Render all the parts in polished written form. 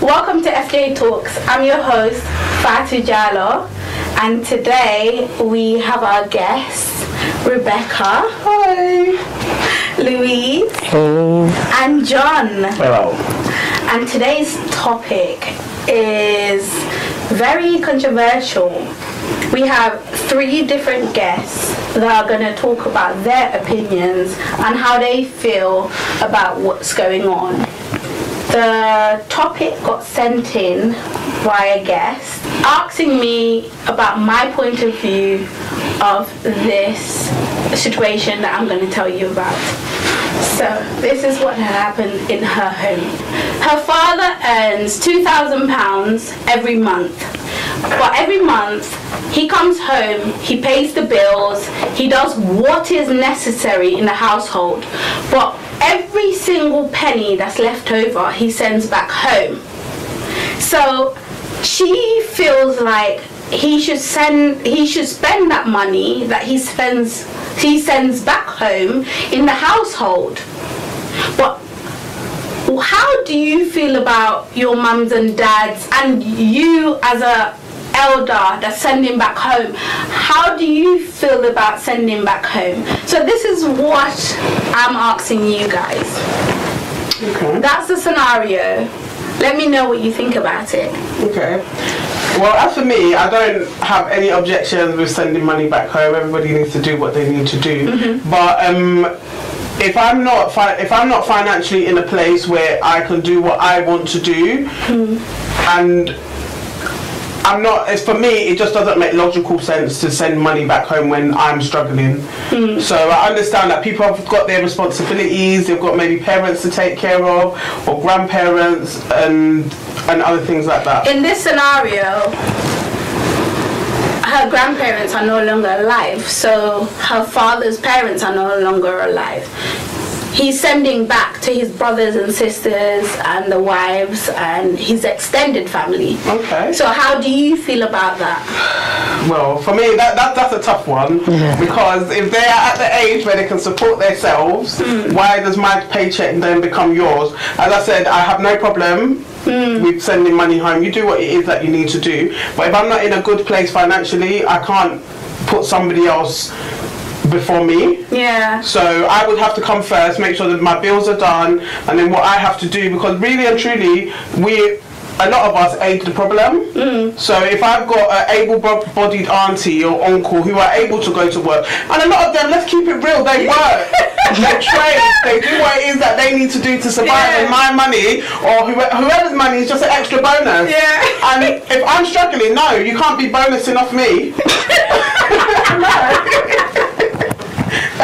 Welcome to FJ Talks. I'm your host, Fatu Jallo, and today we have our guests, Rebecca. Hi. Louise. Hey. And John. Hello. And today's topic is very controversial. We have 3 different guests that are going to talk about their opinions and how they feel about what's going on. The topic got sent in by a guest asking me about my point of view of this situation that I'm going to tell you about. So this is what happened in her home. Her father earns £2,000 every month. But every month he comes home, he pays the bills, he does what is necessary in the household. But every single penny that's left over, he sends back home. So she feels like he should spend that money that he sends back home in the household. But how do you feel about your mums and dads and you as a elder that's sending back home? How do you feel about sending back home? So this is what I'm asking you guys. Okay. That's the scenario. Let me know what you think about it. Okay. Well, as for me, I don't have any objections with sending money back home. Everybody needs to do what they need to do. Mm-hmm. But if I'm not financially in a place where I can do what I want to do, and for me, it just doesn't make logical sense to send money back home when I'm struggling. So I understand that people have got their responsibilities, they've got maybe parents to take care of, or grandparents, and other things like that. In this scenario, her grandparents are no longer alive, so her father's parents are no longer alive. He's sending back to his brothers and sisters and the wives and his extended family. Okay. So how do you feel about that? Well, for me, that's a tough one. Because if they are at the age where they can support themselves, why does my paycheck then become yours? As I said, I have no problem with sending money home. You do what it is that you need to do. But if I'm not in a good place financially, I can't put somebody else before me. Yeah. So I would have to come first, make sure that my bills are done, and then what I have to do, because really and truly, a lot of us age the problem. So if I've got an able-bodied auntie or uncle who are able to go to work, and a lot of them, let's keep it real, they work, they trade, they do what it is that they need to do to survive, and my money, or whoever's money, is just an extra bonus. And if I'm struggling, no, you can't be bonusing off me.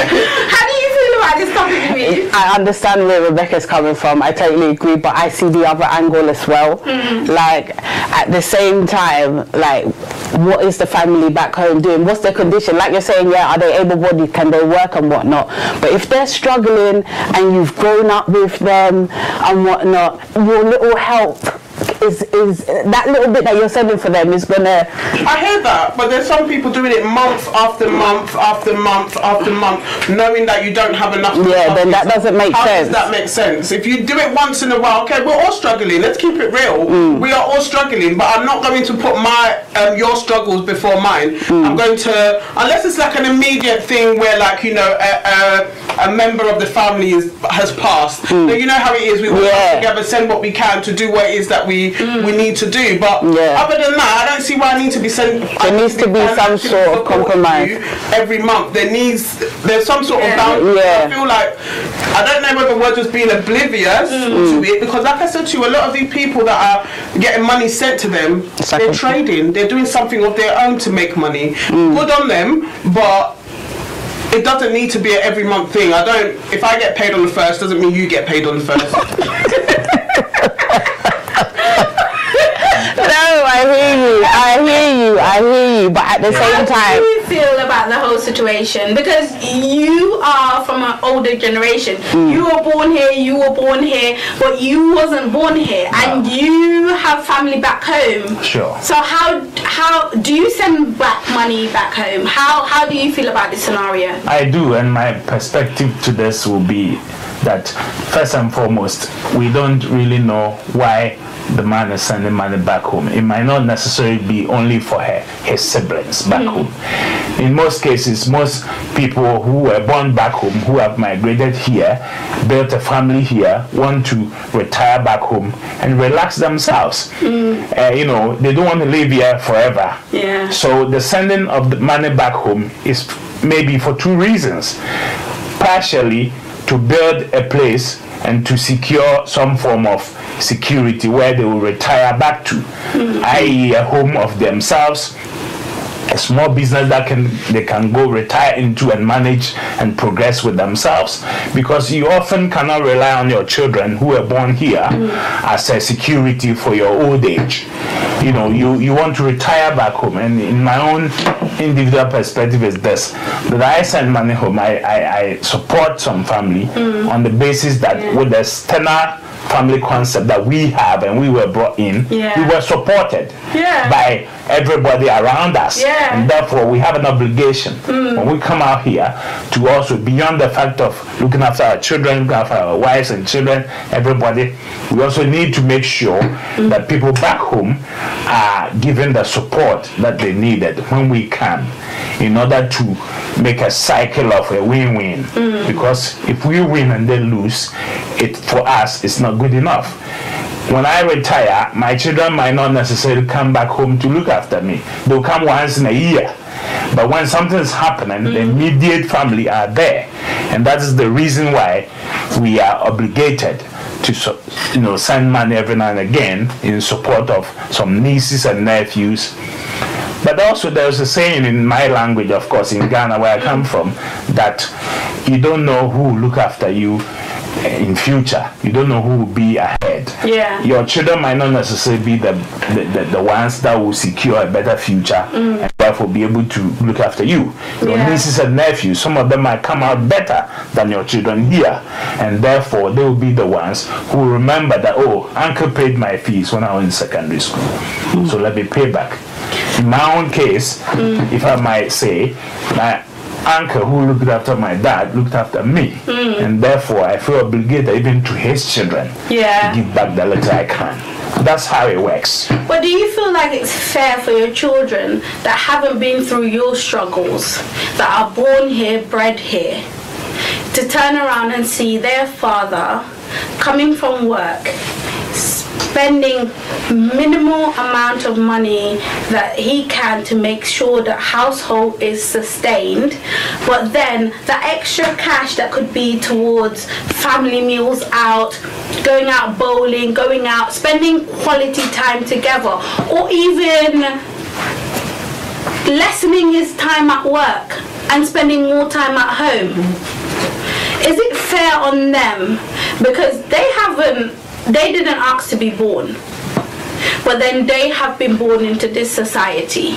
How do you feel about this topic, Louise? I understand where Rebecca's coming from. I totally agree, but I see the other angle as well. Like, at the same time, like, what is the family back home doing? What's their condition? Like you're saying, yeah, are they able-bodied? Can they work and whatnot? But if they're struggling and you've grown up with them and whatnot, your little help is that little bit that you're sending for them is gonna. I hear that, but there's some people doing it month after month after month after month, knowing that you don't have enough. Yeah, then that doesn't make sense. How does that make sense? If you do it once in a while, okay, we're all struggling. Let's keep it real. We are all struggling, but I'm not going to put your struggles before mine. I'm going to, unless it's like an immediate thing where, like, you know, a member of the family has passed. So you know how it is. We all work together, send what we can to do what it is that we need to do. But other than that, I don't see why I need to be sent. There needs to be some sort of compromise every month. There's some sort of boundary. I feel like, I don't know whether we're just being oblivious to it, because like I said to you, a lot of these people that are getting money sent to them, they're trading, they're doing something of their own to make money. Good on them, but it doesn't need to be an every month thing. If I get paid on the 1st, doesn't mean you get paid on the 1st. No, I hear you, but at the same time, feel about the whole situation? Because you are from an older generation. You were born here, but you wasn't born here, and you have family back home. Sure. So how do you send back money back home? How do you feel about this scenario? I do, and my perspective to this will be that first and foremost, we don't really know why the man is sending money back home. It might not necessarily be only for his siblings back home. In most cases, most people who were born back home, who have migrated here, built a family here, want to retire back home and relax themselves. You know, they don't want to live here forever. Yeah. So the sending of the money back home is maybe for two reasons. Partially to build a place and to secure some form of security where they will retire back to, i.e. a home of themselves, a small business that they can go retire into and manage and progress with themselves, because you often cannot rely on your children who were born here as a security for your old age. You know, you want to retire back home, and in my own individual perspective is this, that I send money home. I support some family on the basis that with the standard family concept that we have and we were brought in, we were supported by everybody around us, and therefore we have an obligation when we come out here to also, beyond the fact of looking after our children, looking after our wives and children, everybody, we also need to make sure that people back home are given the support that they needed when we can, in order to make a cycle of a win-win. Because if we win and they lose, it for us it's not good enough. When I retire, my children might not necessarily come back home to look after me. They'll come once in a year. But when something's happening, the immediate family are there. And that is the reason why we are obligated to, you know, send money every now and again in support of some nieces and nephews. But also there's a saying in my language, of course, in Ghana where I come from, that you don't know who will look after you in future. You don't know who will be ahead. Yeah. Your children might not necessarily be the ones that will secure a better future and therefore be able to look after you. Your nieces and nephews, some of them might come out better than your children here, and therefore they will be the ones who will remember that, oh, uncle paid my fees when I was in secondary school, so let me pay back. In my own case, if I might say, my uncle who looked after my dad looked after me, and therefore I feel obligated even to his children to give back the little I can. That's how it works. But do you feel like it's fair for your children that haven't been through your struggles, that are born here, bred here, to turn around and see their father coming from work, spending minimal amount of money that he can to make sure that household is sustained, but then the extra cash that could be towards family meals out, going out bowling, going out, spending quality time together, or even lessening his time at work and spending more time at home? Is it fair on them? Because they didn't ask to be born, but then they have been born into this society.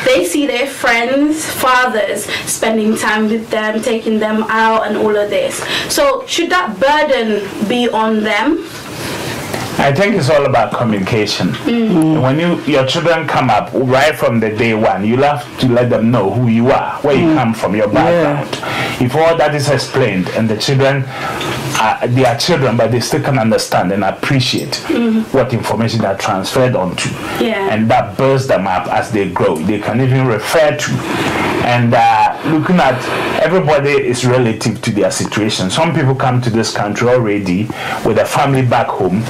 They see their friends, fathers spending time with them, taking them out and all of this. So should that burden be on them? I think it's all about communication. When your children come up right from the day one, you have to let them know who you are, where you come from, your background. If all that is explained and the children they are children, but they still can understand and appreciate what information they are transferred onto, and that builds them up as they grow. They can even refer to, and looking at everybody is relative to their situation. Some people come to this country already with a family back home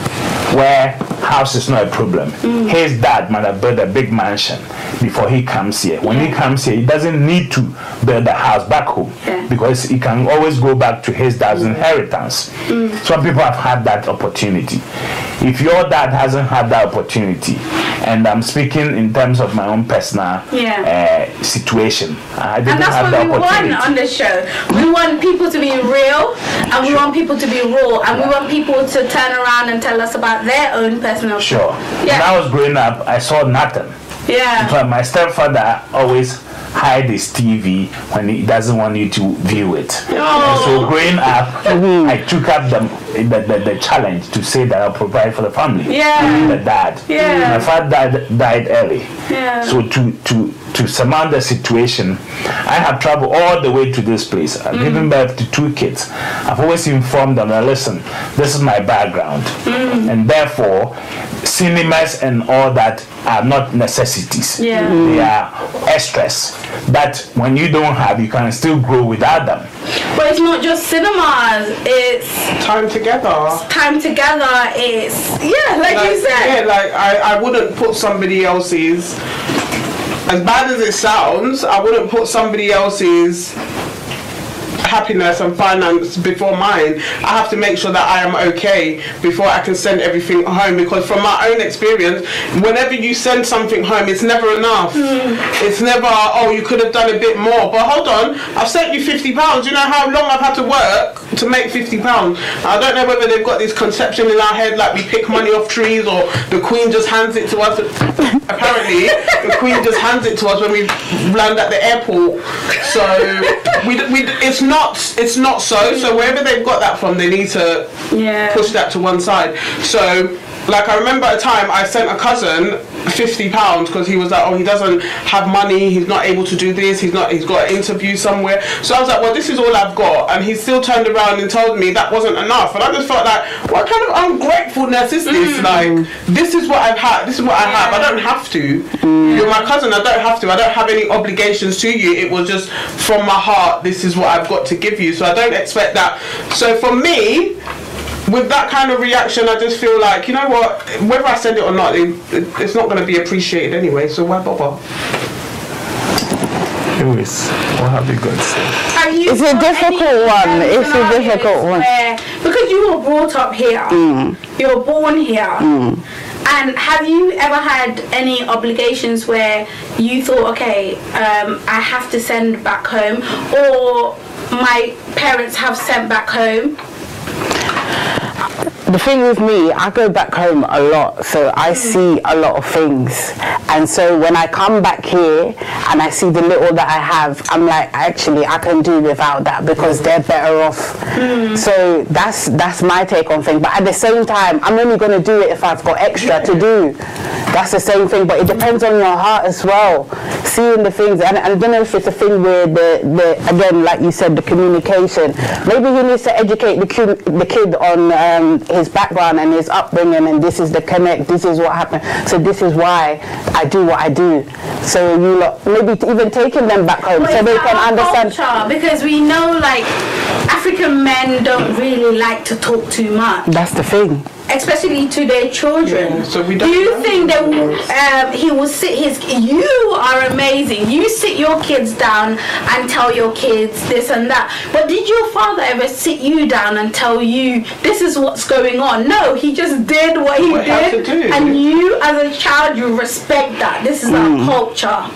where house is not a problem. His dad might have built a big mansion before he comes here. When he comes here, he doesn't need to build a house back home because he can always go back to his dad's inheritance. Some people have had that opportunity. If your dad hasn't had that opportunity, and I'm speaking in terms of my own personal situation, I didn't have the opportunity. And that's what we want on the show. We want people to be real, and we want people to be raw, and we want people to turn around and tell us about their own personal. When I was growing up, I saw nothing. In fact, my stepfather always hide his TV when he doesn't want you to view it. And so growing up, I took up the challenge to say that I'll provide for the family. The dad. My father died early. So to surmount the situation, I have traveled all the way to this place. I've given birth to 2 kids. I've always informed them that, listen, this is my background. And therefore, cinemas and all that are not necessities. They are extras that when you don't have, you can still grow without them. But it's not just cinemas, it's time together. Time together, it's, like you said. Yeah, like I wouldn't put somebody else's, as bad as it sounds, I wouldn't put somebody else's happiness and finance before mine. I have to make sure that I am okay before I can send everything home, because from my own experience, whenever you send something home, it's never enough. It's never, oh, you could have done a bit more. But hold on, I've sent you £50. You know how long I've had to work to make £50? I don't know whether they've got this conception in our head like we pick money off trees, or the Queen just hands it to us. Apparently, the Queen just hands it to us when we land at the airport. So it's not so. So wherever they've got that from, they need to push that to one side. So, like, I remember at a time I sent a cousin £50 because he was like, oh, he doesn't have money, he's not able to do this, he's got an interview somewhere. So I was like, well, this is all I've got. And he still turned around and told me that wasn't enough. And I just felt like, what kind of ungratefulness is this? Like, this is what I've had, this is what I have. I don't have to. You're my cousin, I don't have to. I don't have any obligations to you. It was just from my heart, this is what I've got to give you. So I don't expect that. So for me, with that kind of reaction, I just feel like, you know what, whether I send it or not, it's not going to be appreciated anyway, so why bother? Lewis, what have you got to say? It's a difficult one. It's a difficult one. Because you were brought up here, you were born here, and have you ever had any obligations where you thought, okay, I have to send back home, or my parents have sent back home? The thing with me, I go back home a lot, so I see a lot of things. And so when I come back here and I see the little that I have, I'm like, actually, I can do without that because they're better off. So that's my take on things. But at the same time, I'm only going to do it if I've got extra to do. That's the same thing, but it depends on your heart as well. Seeing the things, and I don't know if it's a thing where again, like you said, the communication. Maybe he needs to educate the kid on his background and his upbringing, and this is the connect, this is what happened, so this is why I do what I do. So you lot, maybe even taking them back home so they can understand. Culture, because we know, like, African men don't really like to talk too much. That's the thing. Especially to their children. So we do you think that he will sit you are amazing, you sit your kids down and tell your kids this and that, but did your father ever sit you down and tell you this is what's going on? No, he just did what he did, and you as a child, you respect that. This is our culture.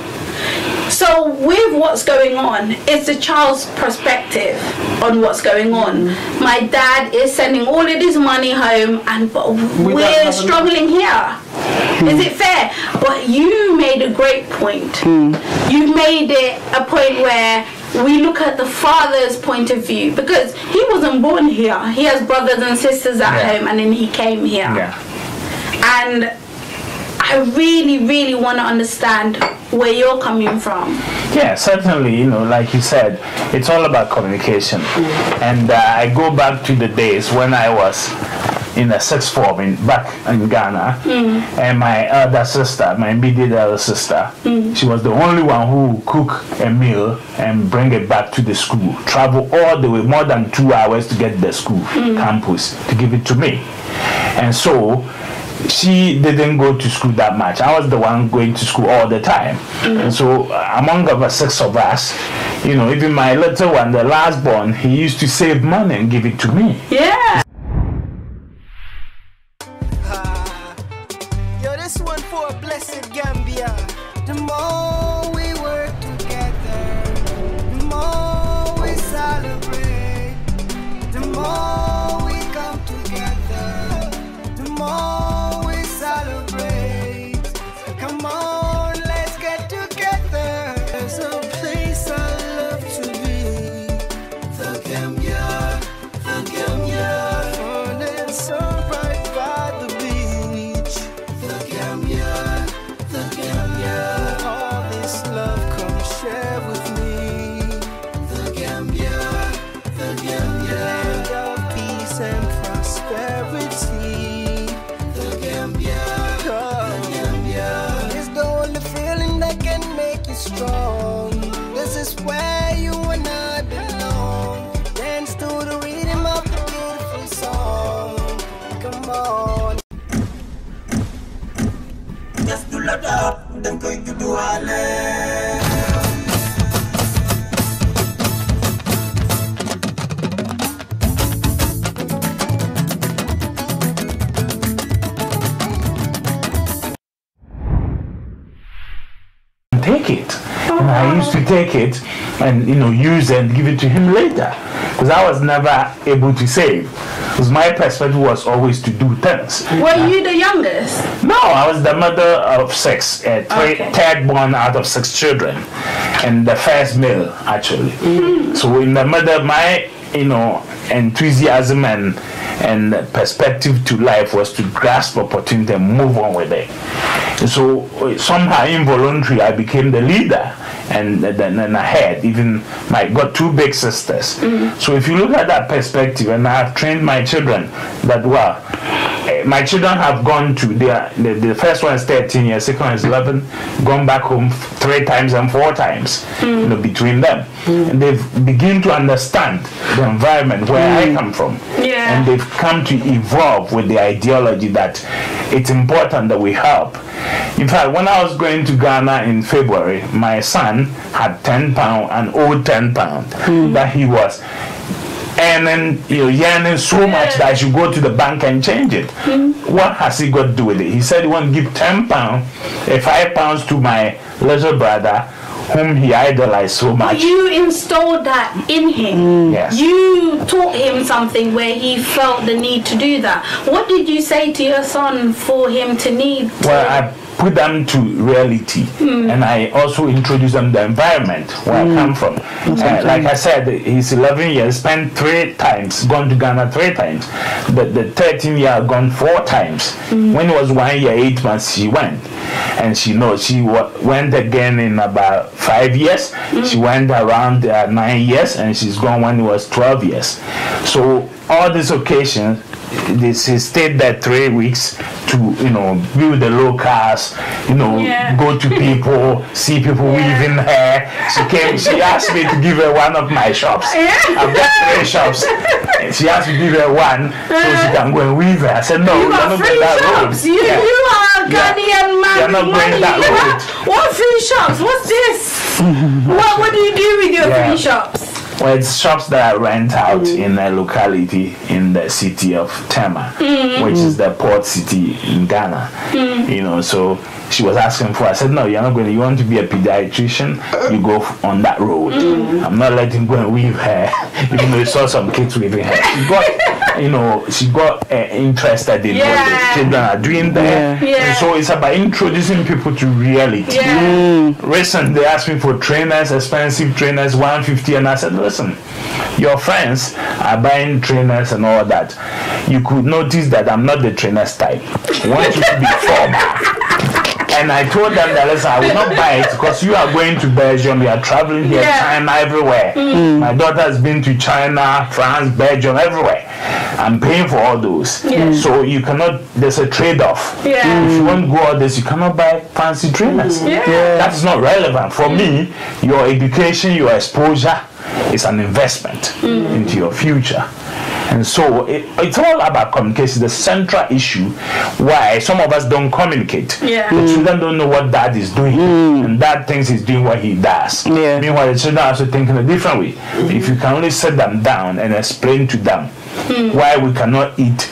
So with what's going on, it's the child's perspective on what's going on. My dad is sending all of this money home, and we're struggling here. Is it fair? But you made a great point. You made it a point where we look at the father's point of view, because he wasn't born here. He has brothers and sisters at home, and then he came here. And I really, really want to understand where you're coming from. Yeah, certainly, you know, like you said, it's all about communication. And I go back to the days when I was in a sixth form back in Ghana, and my elder sister, my immediate elder sister, she was the only one who would cook a meal and bring it back to the school, travel all the way, more than 2 hours to get to the school campus to give it to me. And so she didn't go to school that much. I was the one going to school all the time. And so among the 6 of us, you know, even my little one, the last born, he used to save money and give it to me. Yeah. Yo, this one for a blessed Gambia. The more we work together, the more we celebrate, the more we come together, the more we celebrate. Come on, let's get together. So Take it. And I used to take it and use it and give it to him later, because I was never able to save. Because my perspective was always to do things. Were you the youngest? No, I was the mother of 6, third born out of 6 children, and the first male actually. So in the mother, my enthusiasm and perspective to life was to grasp opportunity and move on with it. And so somehow involuntarily I became the leader, and then I had even got 2 big sisters. So if you look at that perspective, and I have trained my children that well. My children have gone to the first one is 13 years, second one is 11, gone back home 3 times and 4 times, between them, and they've begun to understand the environment where I come from, and they've come to evolve with the ideology that it's important that we help. In fact, when I was going to Ghana in February, my son had £10, an old £10 that he was. And then yearning so much that I should go to the bank and change it. What has he got to do with it? He said he wants to give £10, £5 to my little brother, whom he idolized so much. But you installed that in him. Yes. You taught him something where he felt the need to do that. What did you say to your son for him to need to? Well, I put them to reality, and I also introduced them to the environment where I come from. Like I said, he's 11 years, spent 3 times, gone to Ghana 3 times. The 13-year gone 4 times. When he was 1 year, 8 months, she went. And she went again in about 5 years. She went around 9 years, and she's gone when he was 12 years. So all these occasions, she stayed there 3 weeks to build the locals, go to people, see people weaving hair. She asked me to give her one of my shops. I've got 3 shops. She asked me to give her one so she can go and weave her. I said no, you got not 3 going that shops. road. You are a Ghanaian man. You're not going that road. What 3 shops? What's this? What do you do with your 3 shops? Well, it's shops that I rent out in a locality in the city of Tema, which is the port city in Ghana. So she was asking for, I said, no, you're not going to, you want to be a pediatrician, you go on that road. I'm not letting go and weave hair, even though you saw some kids weaving hair. She got interested in what the children are doing there. And so it's about introducing people to reality. Recently, they asked me for trainers, expensive trainers, $150, and I said, listen, your friends are buying trainers and all that. You could notice that I'm not the trainers type. I want you to be formal. And I told them that, listen, I will not buy it because you are going to Belgium, you are traveling here, China, everywhere. My daughter has been to China, France, Belgium, everywhere. I'm paying for all those. So you cannot, there's a trade-off. If you want to go all this, you cannot buy fancy trainers. That's not relevant. For me, your education, your exposure is an investment into your future. And so it's all about communication, the central issue why some of us don't communicate. The children don't know what dad is doing, and dad thinks he's doing what he does. Meanwhile, the children are also thinking a different way. If you can only sit them down and explain to them why we cannot eat,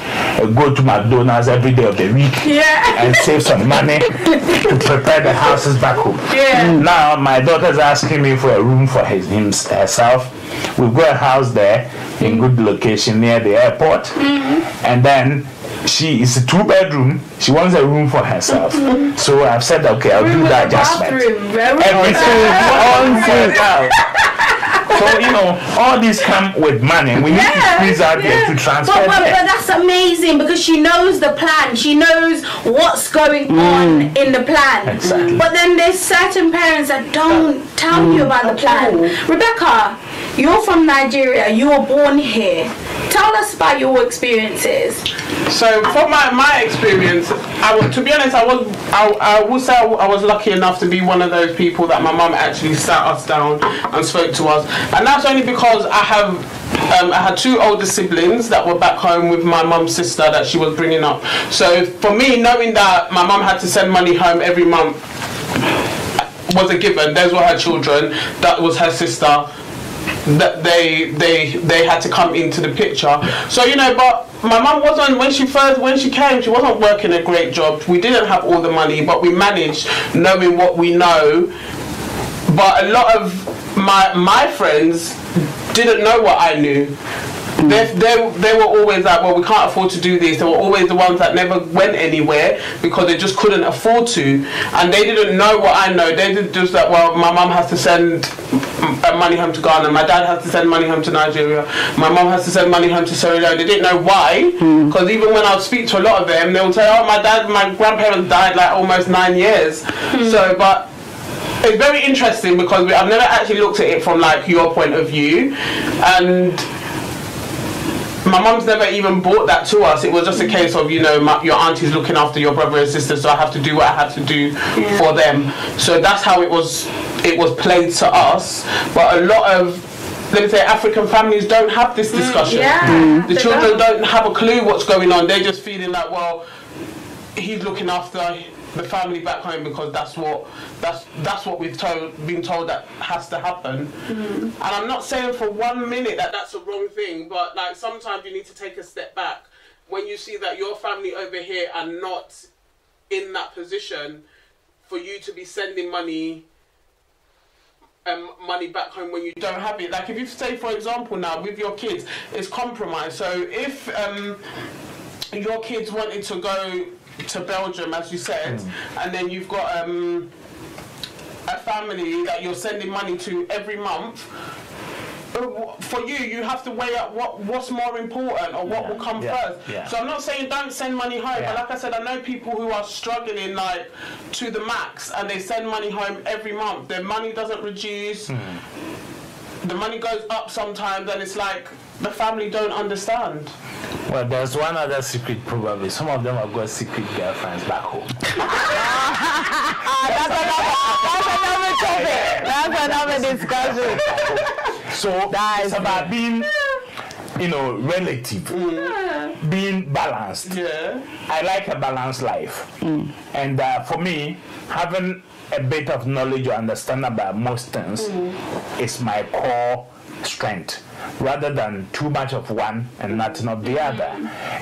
go to McDonald's every day of the week and save some money to prepare the houses back home. Now my daughter's asking me for a room for herself. We've got a house there in good location near the airport, and then she is a 2-bedroom. She wants a room for herself. So I've said, okay, I'll do that adjustment. So all these come with money, and we need to squeeze out there to transfer. But that's amazing because she knows the plan. She knows what's going on in the plan. Exactly. But then there's certain parents that don't tell you about the plan. Rebecca, you're from Nigeria. You were born here. Tell us about your experiences. So from my experience, to be honest, I would say I was lucky enough to be one of those people that my mum actually sat us down and spoke to us, and that's only because I had 2 older siblings that were back home with my mum's sister that she was bringing up. So for me, knowing that my mum had to send money home every month, was a given. Those were her children. That was her sister. That they had to come into the picture. So but my mum wasn't, when she came, she wasn't working a great job. We didn't have all the money, but we managed, knowing what we know. But a lot of my friends didn't know what I knew. They were always like, well, we can't afford to do this. They were always the ones that never went anywhere because they just couldn't afford to, and they didn't know what I know. They did just that. Well, my mum has to send money home to Ghana. My dad has to send money home to Nigeria. My mum has to send money home to Sierra Leone. They didn't know why, because even when I would speak to a lot of them, they would say, "Oh, my grandparents died like almost 9 years." So, but it's very interesting because I've never actually looked at it from like your point of view, and my mum's never even brought that to us. It was just a case of, your auntie's looking after your brother and sister, so I have to do what I have to do for them. So that's how it was played to us. But a lot of, let me say, African families don't have this discussion. The children don't have a clue what's going on. They're just feeling like, well, he's looking after the family back home because that's what we've been told that has to happen. And I'm not saying for 1 minute that that's a wrong thing, but like sometimes you need to take a step back when you see that your family over here are not in that position for you to be sending money back home when you don't have it. Like if you say, for example, now with your kids, it's compromise. So if your kids wanted to go to Belgium, as you said, and then you've got a family that you're sending money to every month, for you have to weigh up what's more important or what will come first. So I'm not saying don't send money home, but like I said, I know people who are struggling like to the max and they send money home every month. Their money doesn't reduce, the money goes up sometimes, and it's like the family don't understand. Well, there's one other secret probably. Some of them have got secret girlfriends back home. That's another discussion. So it's about being, relative, being balanced. I like a balanced life. And for me, having a bit of knowledge or understanding about most things is my core strength, rather than too much of one and nothing of the other.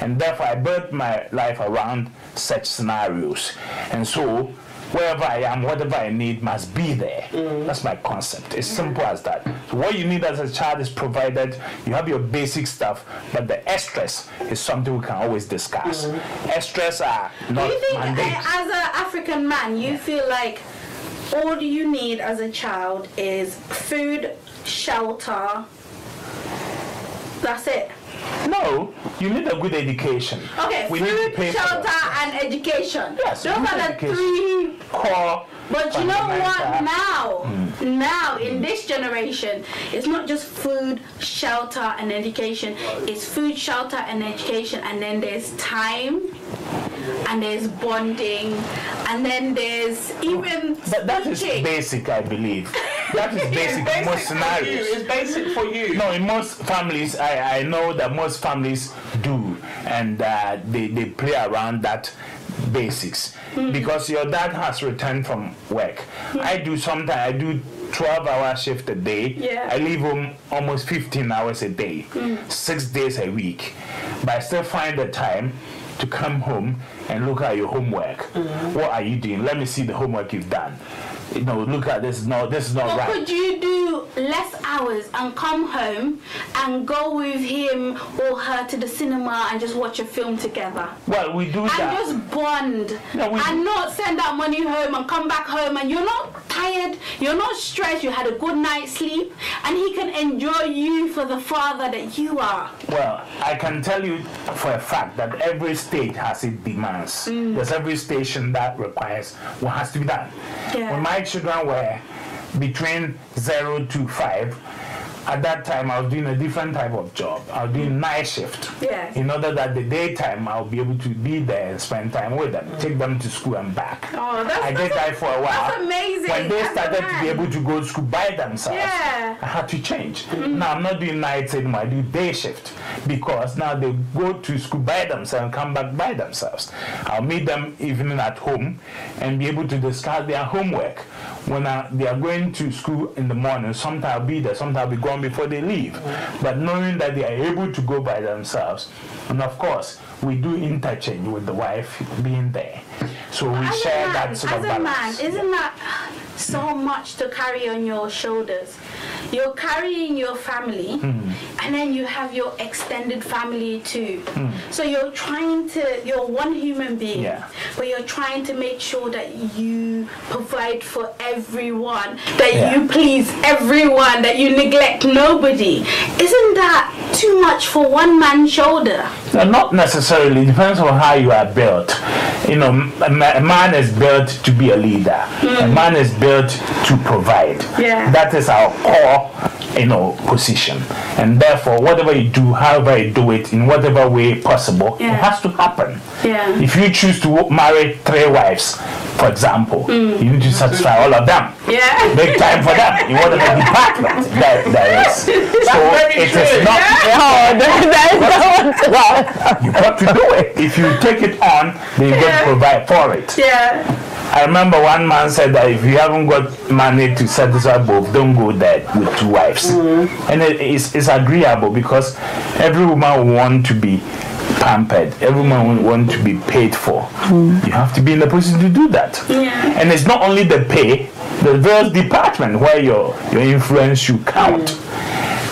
And therefore I built my life around such scenarios. And so wherever I am, whatever I need must be there. That's my concept. It's simple as that. So what you need as a child is provided. You have your basic stuff, but the extras is something we can always discuss. Extras are not Do you think mandates. as an African man, you feel like all you need as a child is food, shelter, that's it? No, you need a good education. Okay, food, shelter, and education. Yes, those are the three core. But you know what, now in this generation, it's not just food, shelter, and education. It's food, shelter, and education, and then there's time, and there's bonding, and then there's even that is basic, I believe. That is basic in most scenarios. It's basic for you. No, in most families, I know that most families do, and they play around that basics. Because your dad has returned from work. I do 12-hour shift a day. I leave home almost 15 hours a day, 6 days a week. But I still find the time to come home and look at your homework. What are you doing? Let me see the homework you've done. Look at this. No, this is not right. Could you do less hours and come home and go with him or her to the cinema and just watch a film together? Well, we do that. And just bond. And not send that money home and come back home and you're not tired, you're not stressed, you had a good night's sleep, and he can enjoy you for the father that you are. Well, I can tell you for a fact that every state has its demands. There's every station that requires what has to be done. When my children were between 0 to 5, at that time I was doing a different type of job. I was doing night shift. In order that the daytime I'll be able to be there and spend time with them, take them to school and back. I did that for a while. That's amazing. When they started to be able to go to school by themselves, I had to change. Now I'm not doing nights anymore, I do day shift, because now they go to school by themselves and come back by themselves. I'll meet them evening at home and be able to discuss their homework. when they are going to school in the morning, sometimes I'll be there, sometimes I'll be gone before they leave. But knowing that they are able to go by themselves, and of course, we do interchange with the wife being there. So we share that sort of balance. As a man, isn't that so much to carry on your shoulders? You're carrying your family, and then you have your extended family too. So you're one human being, but you're trying to make sure that you provide for everyone, that you please everyone, that you neglect nobody. Isn't that too much for one man's shoulder? Not necessarily. It depends on how you are built. You know, a man is built to be a leader. A man is built to provide. That is our core, position. And therefore, whatever you do, however you do it, in whatever way possible, it has to happen. If you choose to marry 3 wives, for example, you need to satisfy all of them. Make time for them in whatever department there is. So it is not. You got to do it. If you take it on, then you got to provide for it. I remember one man said that if you haven't got money to satisfy both, don't go there with 2 wives. And it's agreeable because every woman will want to be pampered. Everyone will want to be paid for. You have to be in the position to do that. And it's not only the pay, the various department where your influence should count.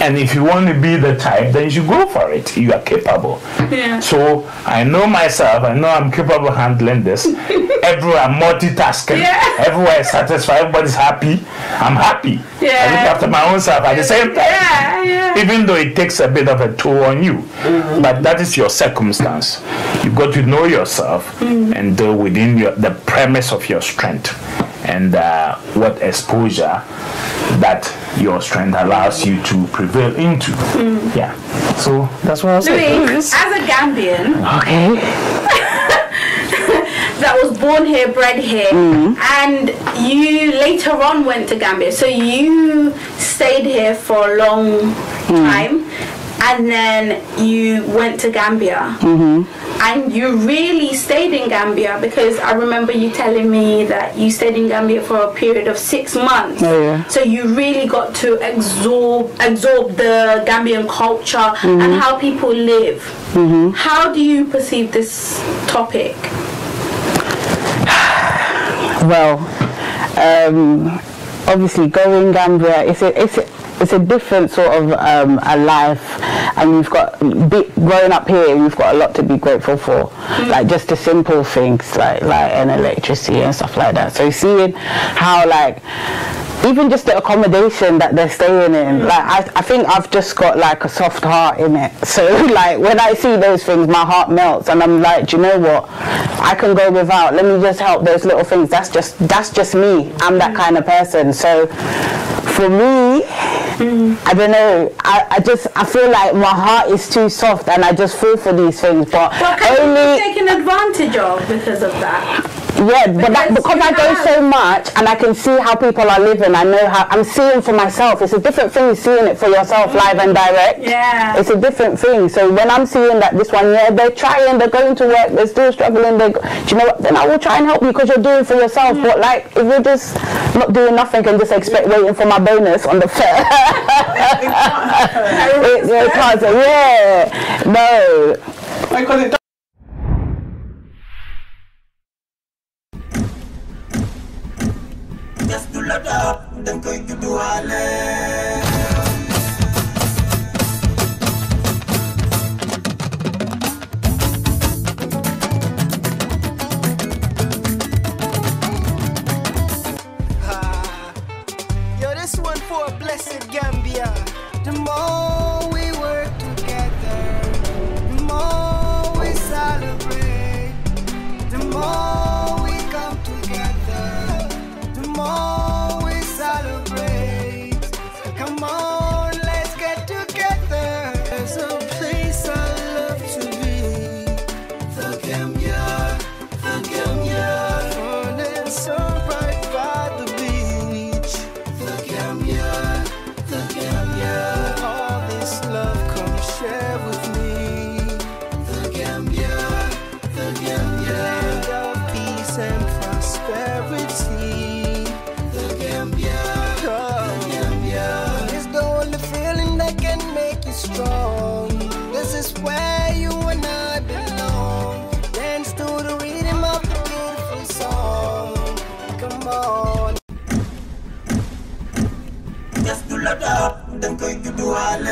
And if you want to be the type, then you should go for it. You are capable. So I know myself. I know I'm capable of handling this. Everywhere I'm multitasking. Everywhere is satisfied. Everybody's happy. I'm happy. I look after my own self at the same time. Even though it takes a bit of a toll on you. But that is your circumstance. You've got to know yourself and deal within the premise of your strength. And what exposure that your strength allows you to prevail into. So that's what I'll say. Louis, as a Gambian, that was born here, bred here, and you later on went to Gambia, so you stayed here for a long time, and then you went to Gambia. And you really stayed in Gambia, because I remember you telling me that you stayed in Gambia for a period of 6 months. So you really got to absorb the Gambian culture and how people live. How do you perceive this topic? Well, obviously going Gambia, it's a different sort of a life, and we've got growing up here, we've got a lot to be grateful for, like just the simple things like and electricity and stuff like that. So seeing how even just the accommodation that they're staying in, I think I've just got like a soft heart in it. So when I see those things, my heart melts, and I'm like, do you know what? I can go without. Let me just help those little things. That's just me. I'm that kind of person. So for me, I don't know. I feel like my heart is too soft, and I just fall for these things. But only taken advantage of because of that. But because I go so much and I can see how people are living, I know how I'm seeing for myself. It's a different thing seeing it for yourself live and direct. It's a different thing. So when I'm seeing that this one, they're trying, they're going to work, they're still struggling, do you know what? Then I will try and help you because you're doing for yourself. But if you're just not doing nothing and just expect waiting for my bonus on the fair, it can't. No. Because it Just to load up, then going to do Yo, this one for a blessed Gambia. The more we work together, the more we celebrate, the more we come together, the more we celebrate. Does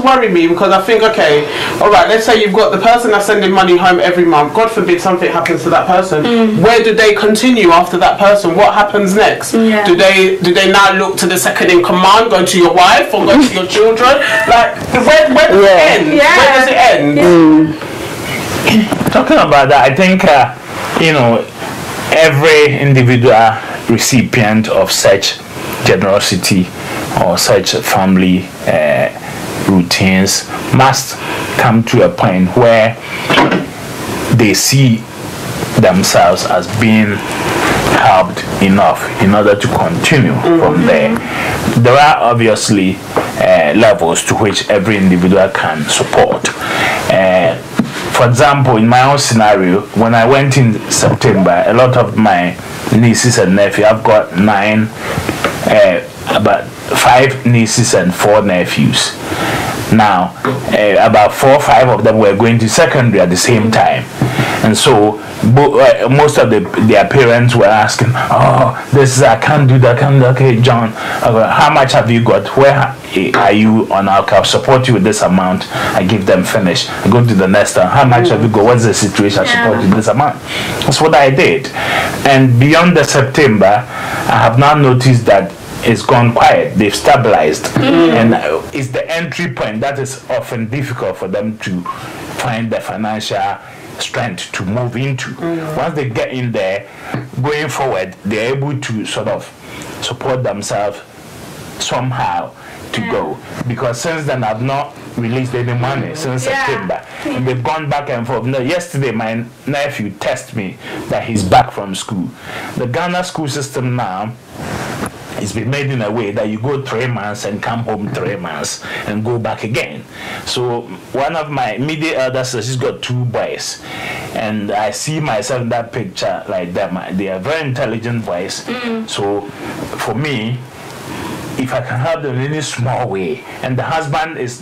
worry me because I think, okay, all right, let's say you've got the person that's sending money home every month. God forbid something happens to that person. Where do they continue after that person? What happens next? Yeah. Do they now look to the second in command, go to your wife or go to your children? Like, where does it end? Yeah. Where does it end? Talking about that, I think you know, every individual recipient of such generosity or such family routines must come to a point where they see themselves as being helped enough in order to continue from there. There are obviously levels to which every individual can support. For example, in my own scenario, when I went in September, a lot of my nieces and nephews, I've got about 5 nieces and 4 nephews. Now, about 4 or 5 of them were going to secondary at the same time. And so most of their parents were asking, oh, this I can't do that, okay, John, how much have you got? Where are you on? I'll support you with this amount. I give them finish. I go to the next one. How much have you got? What's the situation? I support you with this amount. That's what I did. And beyond the September, I have now noticed that it's gone quiet. They've stabilized, and it's the entry point that is often difficult for them to find the financial strength to move into. Once they get in there, going forward, they're able to sort of support themselves somehow to go. Because since then, I've not released any money since September, and they've gone back and forth. No, yesterday, my nephew texted me that he's back from school. The Ghana school system now, it's been made in a way that you go 3 months and come home 3 months and go back again. So one of my immediate elders, she's got 2 boys, and I see myself in that picture like them. They are very intelligent boys. So for me, if I can help them in any small way, and the husband is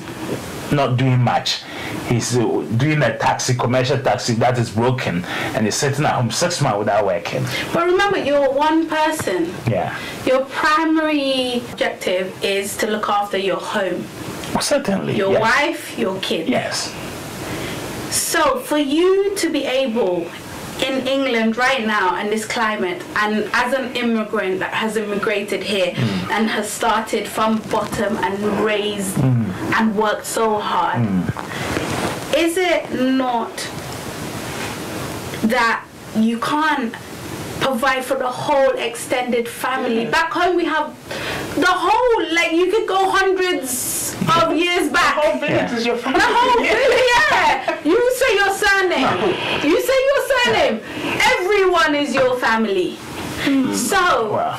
not doing much, he's doing a commercial taxi that is broken, and he's sitting at home 6 months without working. But remember, you're one person. Yeah. Your primary objective is to look after your home. Certainly. Your wife, your kids. Yes. So for you to be able, in England right now, in this climate, and as an immigrant that has immigrated here and has started from bottom and raised and worked so hard, is it not that you can't provide for the whole extended family? Back home we have the whole, like, you could go hundreds of years back. The whole village is your family. The whole village, You say your surname. You say your surname. Everyone is your family. So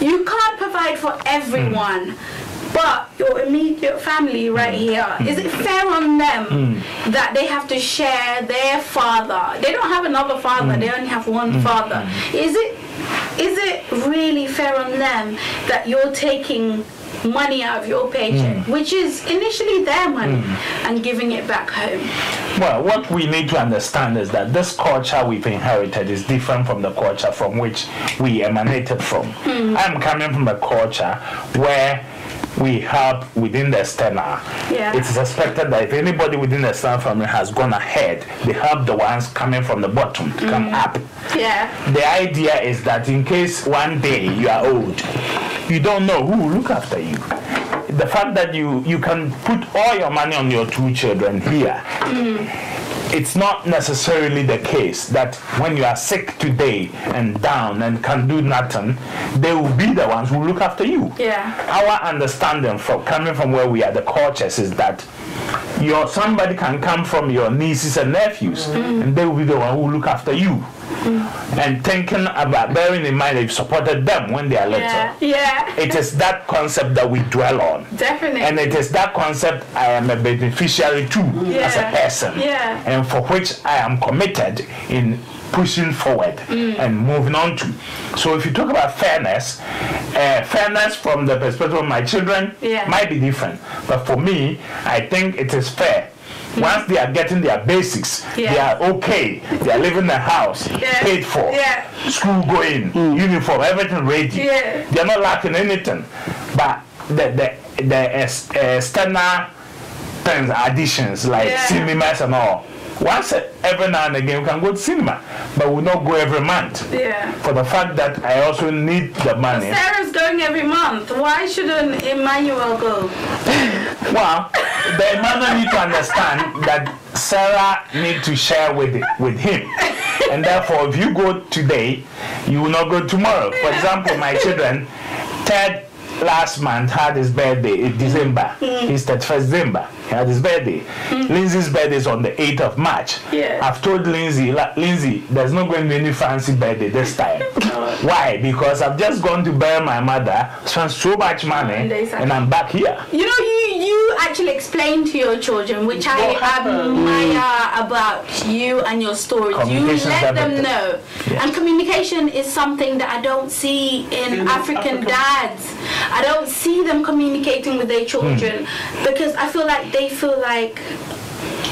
you can't provide for everyone. But your immediate family right here, is it fair on them that they have to share their father? They don't have another father, they only have one father. Is it really fair on them that you're taking money out of your paycheck, which is initially their money, and giving it back home? Well, what we need to understand is that this culture we've inherited is different from the culture from which we emanated from. I'm coming from a culture where we help within the external. It is expected that if anybody within the external family has gone ahead, they help the ones coming from the bottom to come up. The idea is that in case one day you are old, you don't know who will look after you. The fact that you can put all your money on your 2 children here, it's not necessarily the case that when you are sick today and down and can do nothing, they will be the ones who look after you. Our understanding from coming from where we are, the cultures, is that somebody can come from your nieces and nephews, and they will be the one who look after you. and thinking about, bearing in mind they've supported them when they are little. Yeah. It is that concept that we dwell on. Definitely. And it is that concept I am a beneficiary to as a person. Yeah. And for which I am committed in pushing forward and moving on to. So if you talk about fairness, fairness from the perspective of my children might be different. But for me, I think it is fair. Once they are getting their basics, they are okay. They are living in a house, paid for, school going, uniform, everything ready. They are not lacking anything. But the external things, additions like cinemas and all. Once every now and again we can go to cinema, but we will not go every month. For the fact that I also need the money. Sarah's going every month. Why shouldn't Emmanuel go? Well, the Emmanuel need to understand that Sarah need to share with him, and therefore, if you go today, you will not go tomorrow. For example, my children, Ted last month had his birthday in December. His 31st December. He had his birthday. Lindsay's birthday is on the 8th of March. I've told Lindsay, there's not going to be any fancy birthday this time. Why? Because I've just gone to bury my mother, spent so much money, and I'm back here. You know, you actually explain to your children, which I admire about you and your stories. You let them know. And communication is something that I don't see in African dads. I don't see them communicating with their children because I feel like they feel like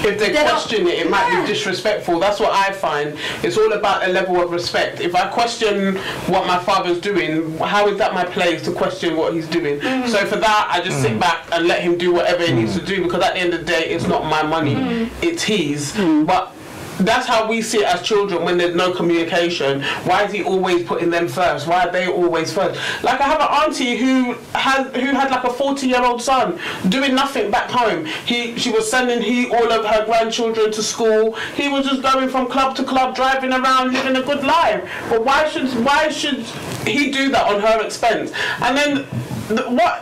if they question it, it might be disrespectful. That's what I find. It's all about a level of respect. If I question what my father's doing, how is that my place to question what he's doing? So for that, I just sit back and let him do whatever he needs to do, because at the end of the day, it's not my money, it's his. But that's how we see it as children when there's no communication. Why is he always putting them first? Why are they always first? Like I have an auntie who had like a 40-year-old son doing nothing back home. She was sending all of her grandchildren to school. He was just going from club to club, driving around, living a good life. But why should he do that on her expense? And then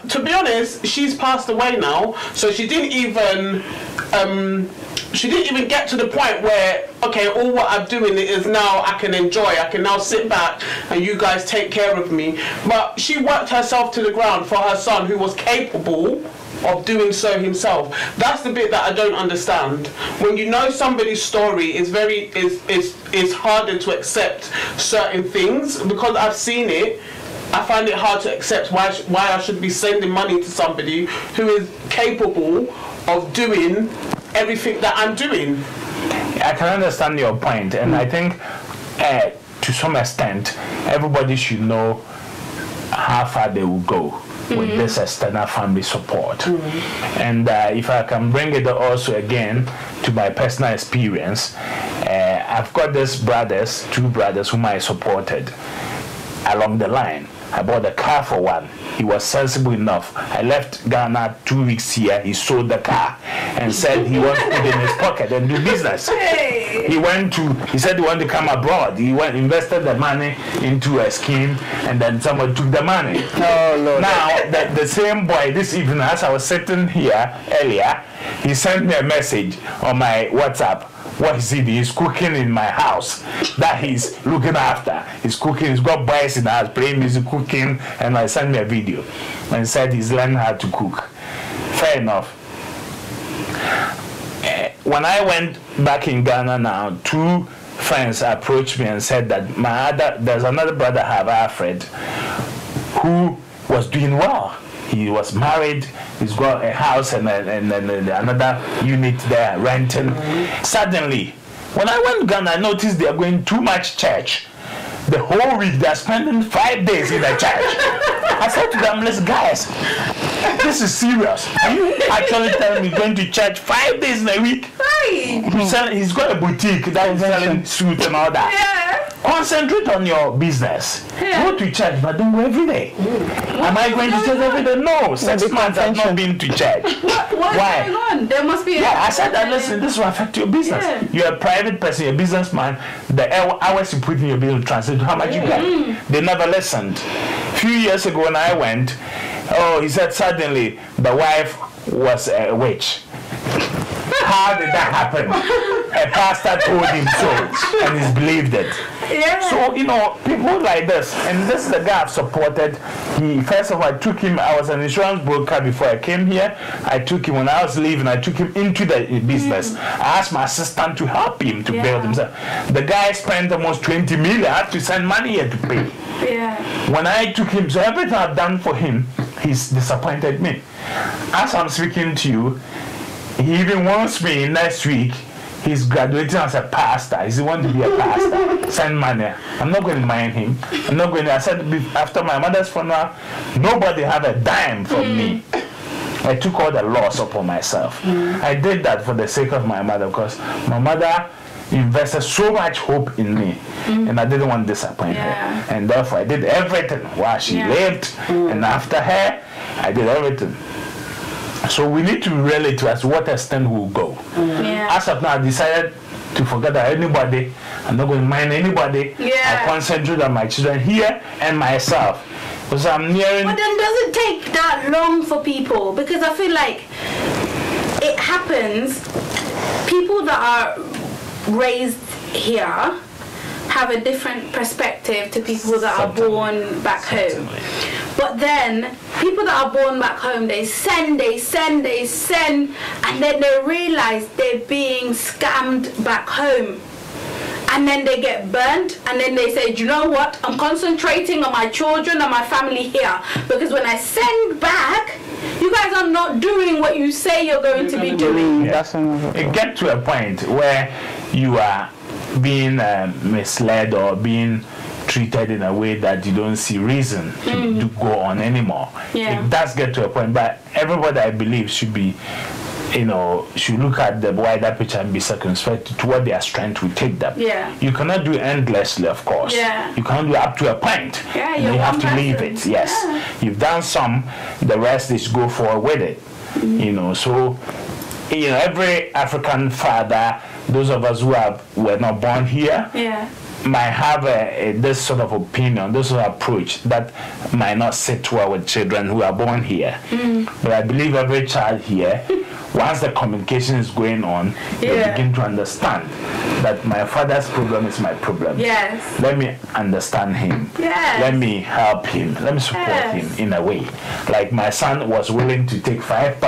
to be honest, she's passed away now, so she didn't even get to the point where, okay, all what I'm doing is now I can enjoy, I can now sit back and you guys take care of me. But she worked herself to the ground for her son, who was capable of doing so himself. That's the bit that I don't understand. When you know somebody's story, it's harder to accept certain things, because I've seen it. I find it hard to accept why I should be sending money to somebody who is capable of doing everything that I'm doing. I can understand your point, and I think to some extent everybody should know how far they will go with this external family support. And if I can bring it also again to my personal experience, I've got two brothers whom I supported along the line. I bought a car for one. He was sensible enough. I left Ghana 2 weeks here. He sold the car and said he wants to put it in his pocket and do business. He said he wanted to come abroad. He invested the money into a scheme, and then someone took the money. Oh, Lord. Now, the same boy, this evening, as I was sitting here earlier, he sent me a message on my WhatsApp. What is he? He's cooking in my house that he's looking after. He's cooking. He's got boys in the house playing music, cooking, and I sent me a video and said he's learning how to cook. Fair enough. When I went back in Ghana now, two friends approached me and said that there's another brother I have, Alfred, who was doing well. He was married, he's got a house and another unit there renting. Suddenly, when I went to Ghana, I noticed they are going too much church. The whole week they are spending 5 days in the church. I said to them, listen guys, this is serious. Are you actually telling me going to church 5 days in a week? Right. He's got a boutique that is selling suits and all that. Concentrate on your business. Go to church, but don't go every day. Am I going to church every day? No. 6 months I've not been to church. What's going on? There must be. I said that, listen, this will affect your business. You're a private person, you're a businessman. The hours you put in your business translate to how much you get. They never listened. A few years ago when I went, he said suddenly the wife was a witch. How did that happen? A pastor told him so, and he's believed it. Yeah. So, you know, people like this, and this is the guy I've supported. He, first of all, I took him, I was an insurance broker before I came here. I took him, when I was leaving, I took him into the business. I asked my assistant to help him to build himself. The guy spent almost 20 million. I had to send money here to pay. Yeah. When I took him, so everything I've done for him, he's disappointed me. As I'm speaking to you, he even wants me next week. He's graduating as a pastor. He wants to be a pastor. Send money. I'm not going to mind him. I'm not going to. I said after my mother's funeral, nobody have a dime from me. I took all the loss upon myself. I did that for the sake of my mother, because my mother invested so much hope in me, and I didn't want to disappoint her. And therefore, I did everything while she lived, and after her, I did everything. So we need to relate to us what extent we'll go. As of now, I decided to forget that anybody, I'm not going to mind anybody. I concentrate on my children here and myself. Because I'm nearing. But then does it take that long for people? Because I feel like it happens. People that are raised here have a different perspective to people that are born back home. But then people that are born back home, they send, and then they realize they're being scammed back home. And then they get burnt, and then they say, do you know what? I'm concentrating on my children and my family here. Because when I send back, you guys are not doing what you say you're going to be doing. It gets to a point where you are being misled or being treated in a way that you don't see reason to go on anymore. It does get to a point, but everybody, I believe, should be, you know, should look at the wider picture and be circumspect to what their strength will take them. You cannot do endlessly, of course. You cannot do up to a point. And you have to leave it. You've done some, the rest is go forward with it. You know, so, you know, every African father, those of us who were not born here, might have this sort of opinion, this sort of approach that might not sit well with children who are born here. But I believe every child here, once the communication is going on, they begin to understand that my father's problem is my problem. Let me understand him. Let me help him. Let me support him in a way. Like my son was willing to take £5.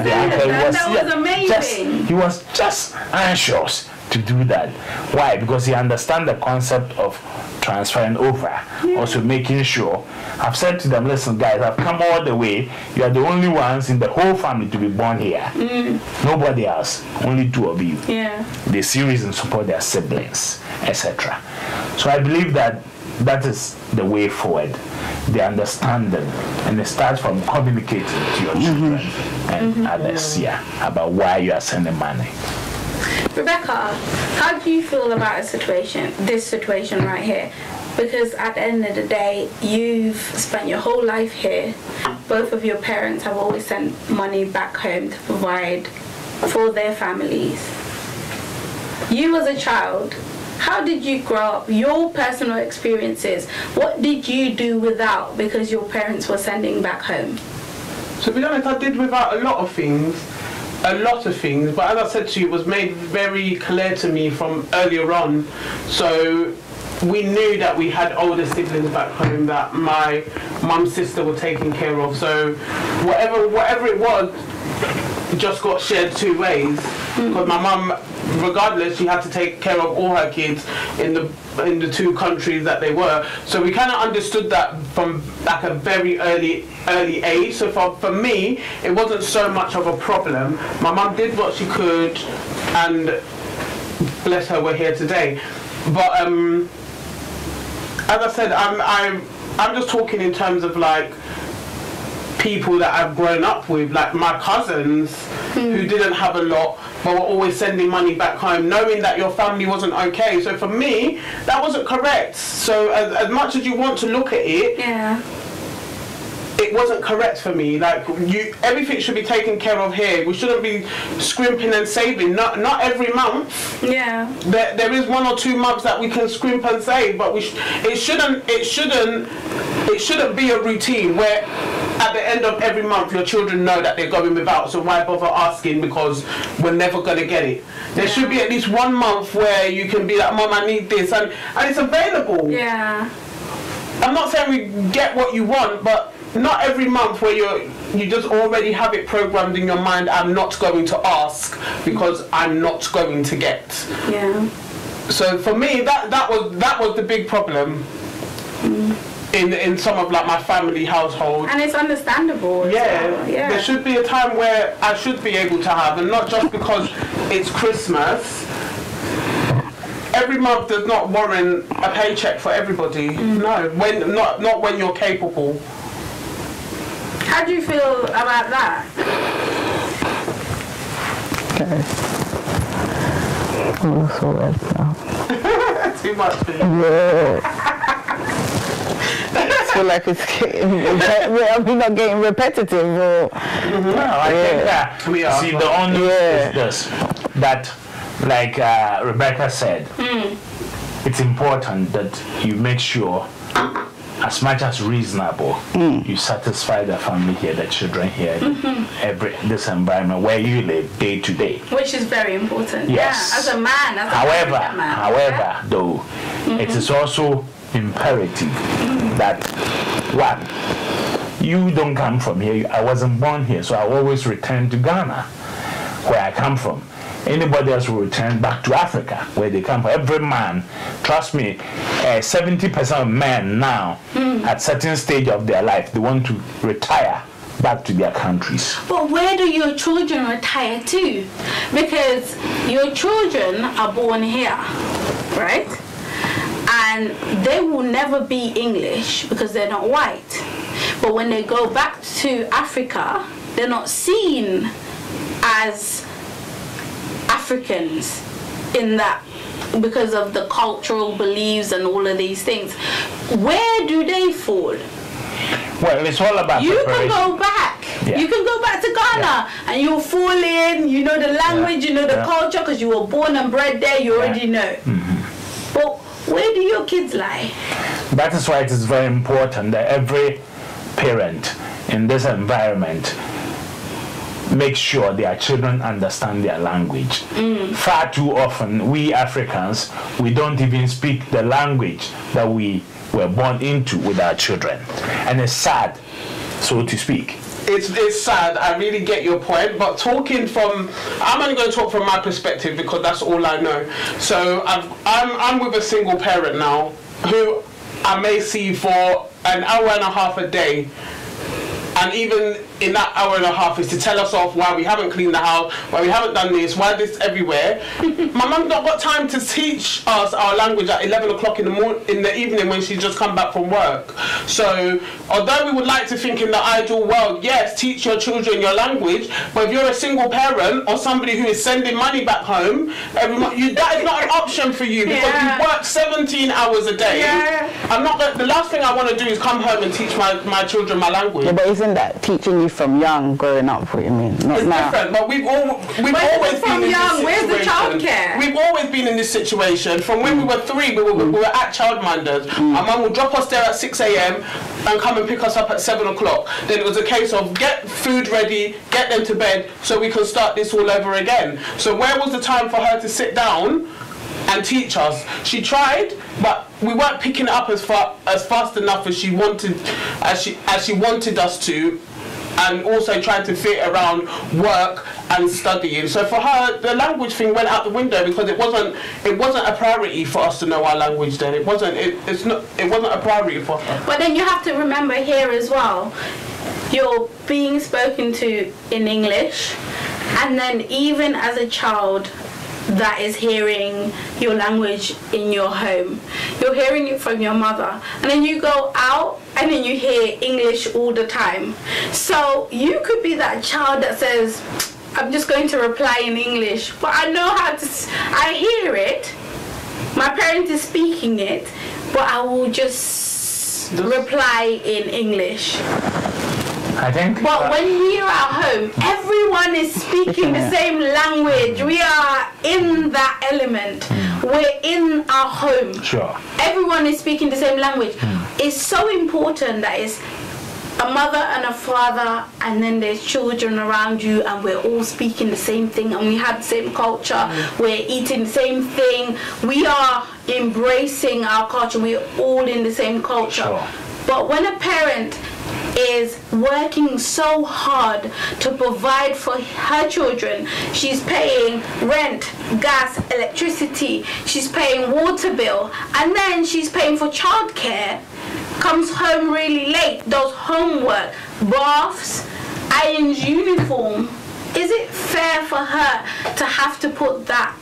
That was amazing. He was just anxious to do that. Why? Because he understands the concept of transferring over. Also making sure. I've said to them, listen guys, I've come all the way. You are the only ones in the whole family to be born here. Nobody else. Only two of you. They see reason to support their siblings, etc. So I believe that that is the way forward. They understand them, and it starts from communicating to your children and others about why you are sending money. Rebecca, how do you feel about this situation right here? Because at the end of the day, you've spent your whole life here. Both of your parents have always sent money back home to provide for their families. You as a child, how did you grow up? Your personal experiences, what did you do without because your parents were sending back home? To be honest, I did without a lot of things, but as I said to you, it was made very clear to me from earlier on. So we knew that we had older siblings back home that my mum's sister were taking care of. So whatever it was, just got shared two ways. Because my mum, regardless, she had to take care of all her kids in the two countries that they were. So we kind of understood that from like a very early age. So for me, it wasn't so much of a problem. My mum did what she could, and bless her, we're here today. But as I said, I'm just talking in terms of like people that I've grown up with, like my cousins who didn't have a lot but were always sending money back home, knowing that your family wasn't okay. So for me, that wasn't correct. So as much as you want to look at it, it wasn't correct for me. Like everything should be taken care of here. We shouldn't be scrimping and saving. Not every month. There is 1 or 2 months that we can scrimp and save, but it shouldn't be a routine where at the end of every month your children know that they're going without, so why bother asking because we're never going to get it. There should be at least 1 month where you can be like, Mom, I need this, and it's available. Yeah. I'm not saying we get what you want, but not every month where you just already have it programmed in your mind, I'm not going to ask because I'm not going to get. Yeah. So for me, that was the big problem in some of like my family household. And it's understandable. Yeah. There should be a time where I should be able to have, and not just because it's Christmas. Every month does not warrant a paycheck for everybody. No, not when you're capable. How do you feel about that? Okay. I'm so red now. Too much for you. Yeah. I feel like it's getting, not getting repetitive. Or, No, I think that, We are. see, the only is this, that, like Rebecca said, it's important that you make sure, as much as reasonable, you satisfy the family here, the children here, this environment where you live day to day. Which is very important. Yes. Yeah, as a man, as However, a African man. though, it is also imperative that, one, you don't come from here. I wasn't born here, so I always return to Ghana, where I come from. Anybody else will return back to Africa, where they come from. Every man, trust me, 70% of men now, at certain stage of their life, they want to retire back to their countries. But where do your children retire to? Because your children are born here, right? And they will never be English because they're not white. But when they go back to Africa, they're not seen as Africans in that, because of the cultural beliefs and all of these things. Where do they fall? Well, it's all about You can preparation. go back. Yeah. You can go back to Ghana and you'll fall in, you know the language, you know the culture, because you were born and bred there, you already know. But where do your kids lie? That is why it is very important that every parent in this environment make sure their children understand their language. Far too often, we Africans, we don't even speak the language that we were born into with our children. And it's sad, so to speak. It's sad, I really get your point, but talking from, I'm only going to talk from my perspective because that's all I know. So I'm with a single parent now who I may see for an hour and a half a day. And even in that hour and a half is to tell us off why we haven't cleaned the house, why we haven't done this, why this everywhere. My mum's not got time to teach us our language at 11 o'clock in the evening when she's just come back from work. So although we would like to think in the ideal world, yes, teach your children your language, but if you're a single parent or somebody who is sending money back home every month, that is not an option for you because you work 17 hours a day. The last thing I want to do is come home and teach my children my language. Yeah, but isn't that teaching you from young growing up? What you mean? Not it's now. different, but we've always been in this situation. Where's the childcare? We've always been in this situation. From when we were 3, we were at childminders. Our mum would drop us there at 6 a.m. and come and pick us up at 7 o'clock. Then it was a case of get food ready, get them to bed, so we can start this all over again. So where was the time for her to sit down and teach us? She tried, but we weren't picking it up as fast enough as she wanted us to, and also trying to fit around work and studying. So for her, the language thing went out the window because it wasn't a priority for us to know our language then. It wasn't a priority for her. But then you have to remember here as well, you're being spoken to in English, and then even as a child that is hearing your language in your home, you're hearing it from your mother, and then you go out and then you hear English all the time. So you could be that child that says, I'm just going to reply in English, but I know how to, I hear it, my parent is speaking it, but I will just reply in English. I think. But when we are at home, everyone is speaking the same language. We are in that element. We're in our home. Sure. Everyone is speaking the same language. It's so important that it's a mother and a father, and then there's children around you, and we're all speaking the same thing, and we have the same culture, we're eating the same thing, we are embracing our culture, we're all in the same culture. Sure. But when a parent is working so hard to provide for her children, she's paying rent, gas, electricity, she's paying water bill, and then she's paying for childcare, comes home really late, does homework, baths, irons uniform, is it fair for her to have to put that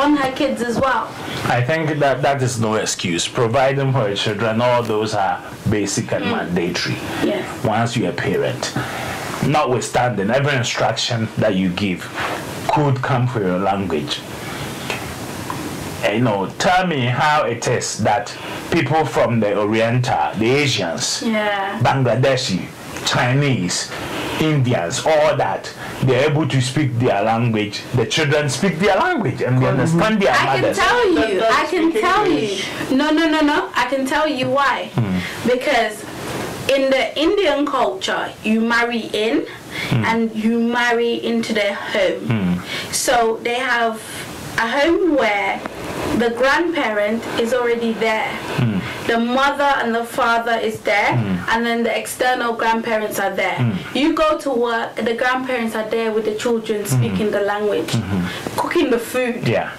on her kids as well? I think that is no excuse. Providing for your children, all those are basic and mandatory. Yeah. Once you're a parent, notwithstanding, every instruction that you give could come from your language. Tell me how it is that people from the Oriental, the Asians, Bangladeshi, Chinese, Indians, all that, they're able to speak their language. The children speak their language and they understand their mothers. I can tell you. No. I can tell you why. Because in the Indian culture, you marry in and you marry into their home. So they have a home where the grandparent is already there. The mother and the father is there, and then the external grandparents are there. You go to work, the grandparents are there with the children speaking the language, cooking the food. Yeah.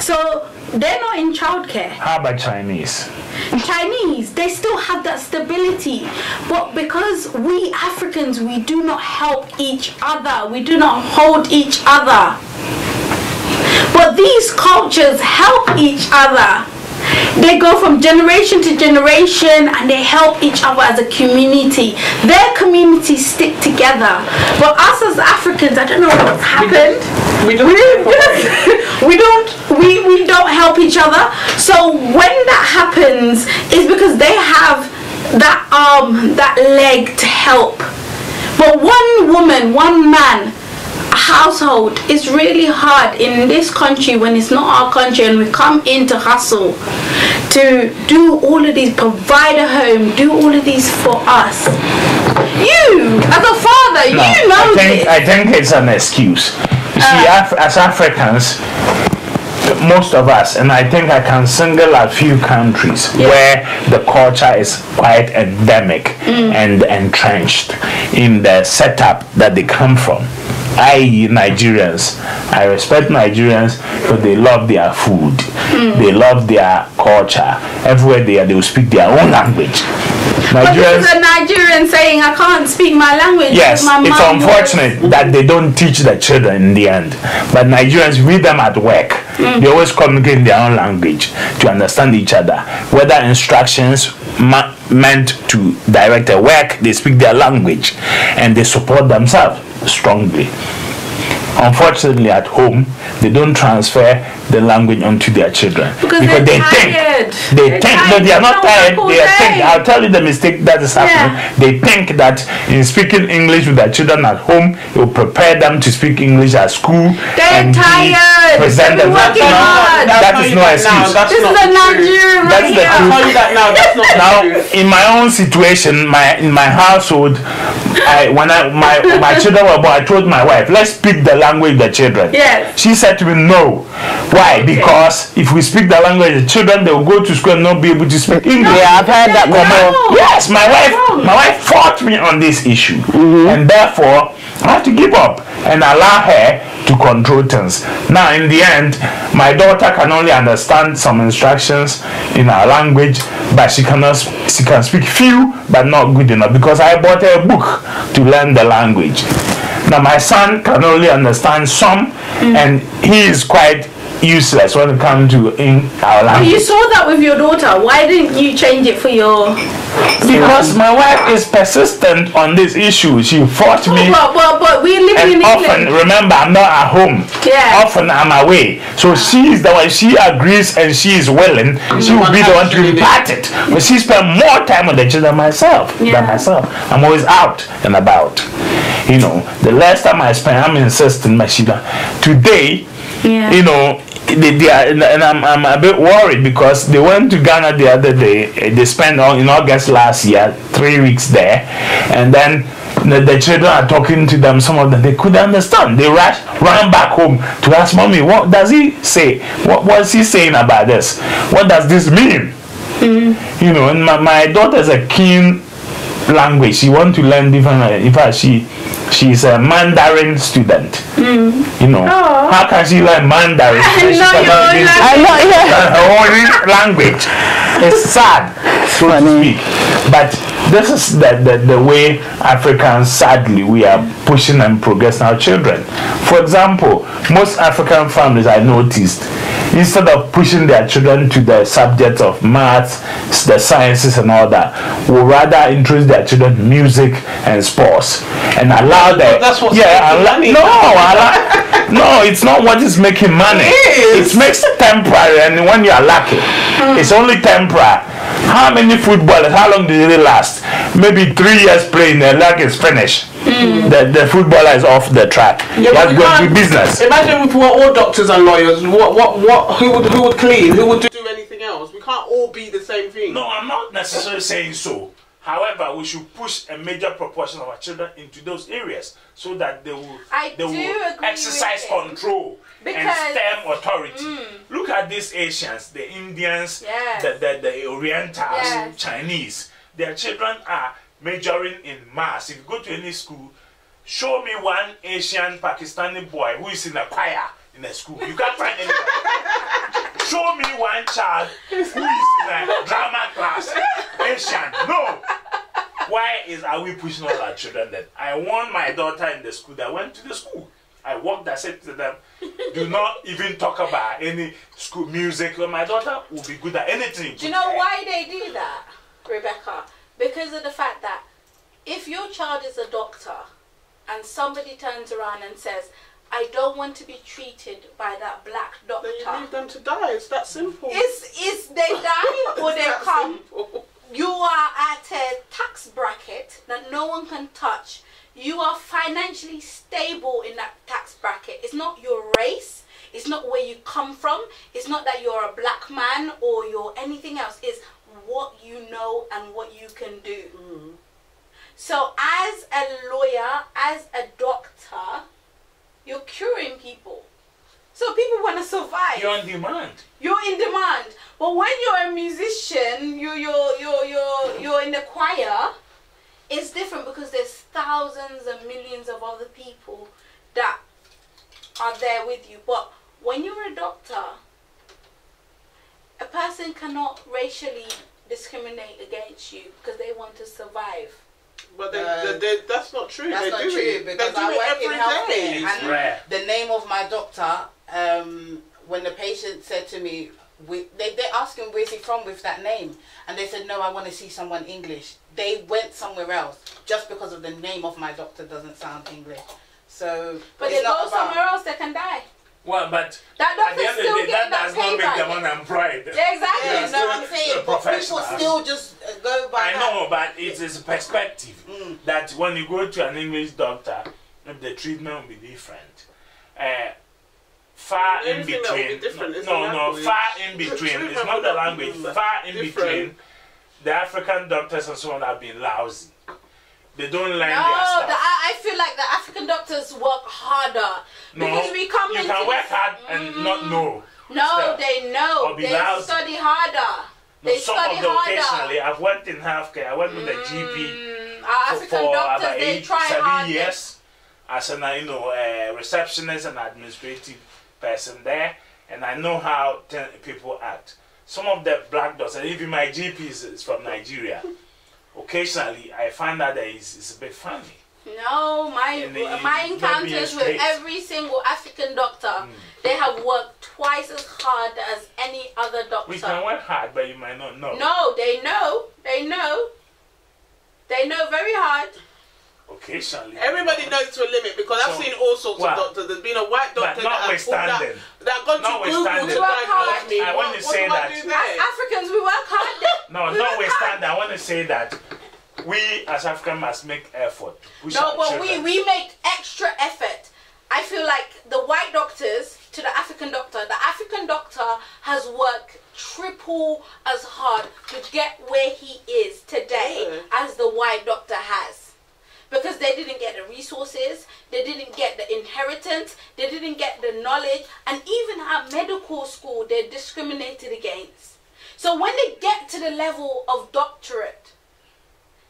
So they're not in childcare. How about Chinese? Chinese, they still have that stability, but because we Africans, we do not help each other, we do not hold each other. But these cultures help each other. They go from generation to generation and they help each other as a community. Their communities stick together. But us as Africans, I don't know what's happened. We don't help each other. So when that happens, it's because they have that arm, that leg to help. But one woman, one man, a household is really hard in this country when it's not our country, and we come in to hustle to do all of these, provide a home, do all of these for us. You, as a father, you know this. I think it's an excuse. You see, as Africans, most of us, and I think I can single out few countries where the culture is quite endemic and entrenched in the setup that they come from. I.e. Nigerians. I respect Nigerians because they love their food. They love their culture. Everywhere they are, they will speak their own language. But this is a Nigerian saying, I can't speak my language. Yes, my it's unfortunate that they don't teach the children in the end. But Nigerians read them at work. They always communicate in their own language to understand each other. Whether instructions meant to direct their work, they speak their language and they support themselves strongly. Unfortunately, at home, they don't transfer the language onto their children because they think no, they are not tired. I'll tell you the mistake that is happening. They think that in speaking English with their children at home, it will prepare them to speak English at school. They're tired. Present them. That is no excuse. This is a Nigerian right here. I'll tell you that now. That's not now, in my own situation, in my household, when my children were born, I told my wife, let's speak the language of the children. Yes. She said to me, no. Why? Because if we speak the language of the children, they will go to school and not be able to speak English. Yeah, I've heard that before. Yes, my wife fought me on this issue, and therefore I have to give up and allow her to control things. Now, in the end, my daughter can only understand some instructions in her language, but she can speak few, but not good enough because I bought her a book to learn the language. Now, my son can only understand some, and he is quite useless when it comes to our language. You saw that with your daughter. Why didn't you change it for your... Because my wife is persistent on this issue. She fought me. But we're living in England. Often, remember, I'm not at home. Yeah. Often I'm away. So she is the one, she agrees and she is willing. She will be the one to impart it. But she spends more time with the children than myself. I'm always out and about. You know, the last time I spent, I'm insisting, Mashida. Today, you know, they are, and I'm a bit worried because they went to Ghana the other day. They spent in August last year 3 weeks there, and then the children are talking to them. Some of them they couldn't understand. They ran back home to ask mommy, what does he say? What's he saying about this? What does this mean? You know, and my daughter's a keen language. She wants to learn different. In fact, she's a Mandarin student. You know, how can she learn Mandarin? Her own language. It's sad, so to speak. But this is the way Africans, sadly, we are pushing and progressing our children. For example, most African families, I noticed, instead of pushing their children to the subject of maths, the sciences and all that, will rather introduce their children to music and sports and allow them. That's what's money. No, it's not what is making money. It makes temporary, and when you are lucky, it's only temporary. How many footballers, how long do they last? Maybe 3 years playing, their luck is finished. The footballer is off the track. That's going to business. Imagine if we were all doctors and lawyers, who would clean? Who would do anything else? We can't all be the same thing. No, I'm not necessarily saying so. However, we should push a major proportion of our children into those areas so that they will exercise control and STEM authority. Look at these Asians, the Indians, the Orientals, Chinese. Their children are majoring in maths. If you go to any school, show me one Asian Pakistani boy who is in a choir in a school. You can't find anyone. Show me one child who is in a drama class. Asian. No. Why are we pushing all our children then? I warned my daughter in the school that went to the school. I walked, I said to them, do not even talk about any school music. My daughter will be good at anything. Do you know why they do that, Rebecca? Because of the fact that if your child is a doctor and somebody turns around and says, I don't want to be treated by that black doctor. Then you leave them to die. It's that simple. It's they die or they come. Simple. You are at a tax bracket that no one can touch. You are financially stable in that tax bracket. It's not your race. It's not where you come from. It's not that you're a black man or you're anything else. It's what you know and what you can do. So as a lawyer, as a doctor, you're curing people. So people want to survive. You're in demand. You're in demand. But when you're a musician, you're in the choir, it's different because there's thousands and millions of other people that are there with you. But when you're a doctor, a person cannot racially discriminate against you because they want to survive. But that's not true. That's not true because I work in healthcare and the name of my doctor, when the patient said to me, they asked him where's he from with that name, and they said no, I want to see someone English. They went somewhere else just because of the name of my doctor doesn't sound English. So, but they go somewhere else, they can die. Well, but that doctor still that does not make them unemployed. Yeah, exactly. Yeah, no, I'm saying, but people still just go by. I know, but it is a perspective that when you go to an English doctor, the treatment will be different. Far in between. Far in between. It's not the language. Far in between. The African doctors and so on have been lousy. They don't learn their stuff. I feel like the African doctors work harder. Because we come you can work hard and not know. No, they know. They study harder. They study harder. Occasionally, I've worked in healthcare. I worked with a GP African doctors, about they try hard. 7 years as an receptionist and administrative person there, and I know how people act. Some of the black doctors, and even my GP is from Nigeria. Occasionally, I find out that it's a bit funny. No, my encounters with every single African doctor, they have worked twice as hard as any other doctor. We can work hard, but you might not know. No, they know. They know. They know very hard. Occasionally. Everybody knows to a limit because I've seen all sorts of doctors. There's been a white doctor that gone to Google to diagnose me. I want to say that Africans, we work hard. No, notwithstanding, I want to say that we as Africans must make effort. We make extra effort. I feel like the white doctors, to the African doctor. The African doctor has worked triple as hard to get where he is today as the white doctor has. Because they didn't get the resources, they didn't get the inheritance, they didn't get the knowledge, and even at medical school, they're discriminated against. So when they get to the level of doctorate,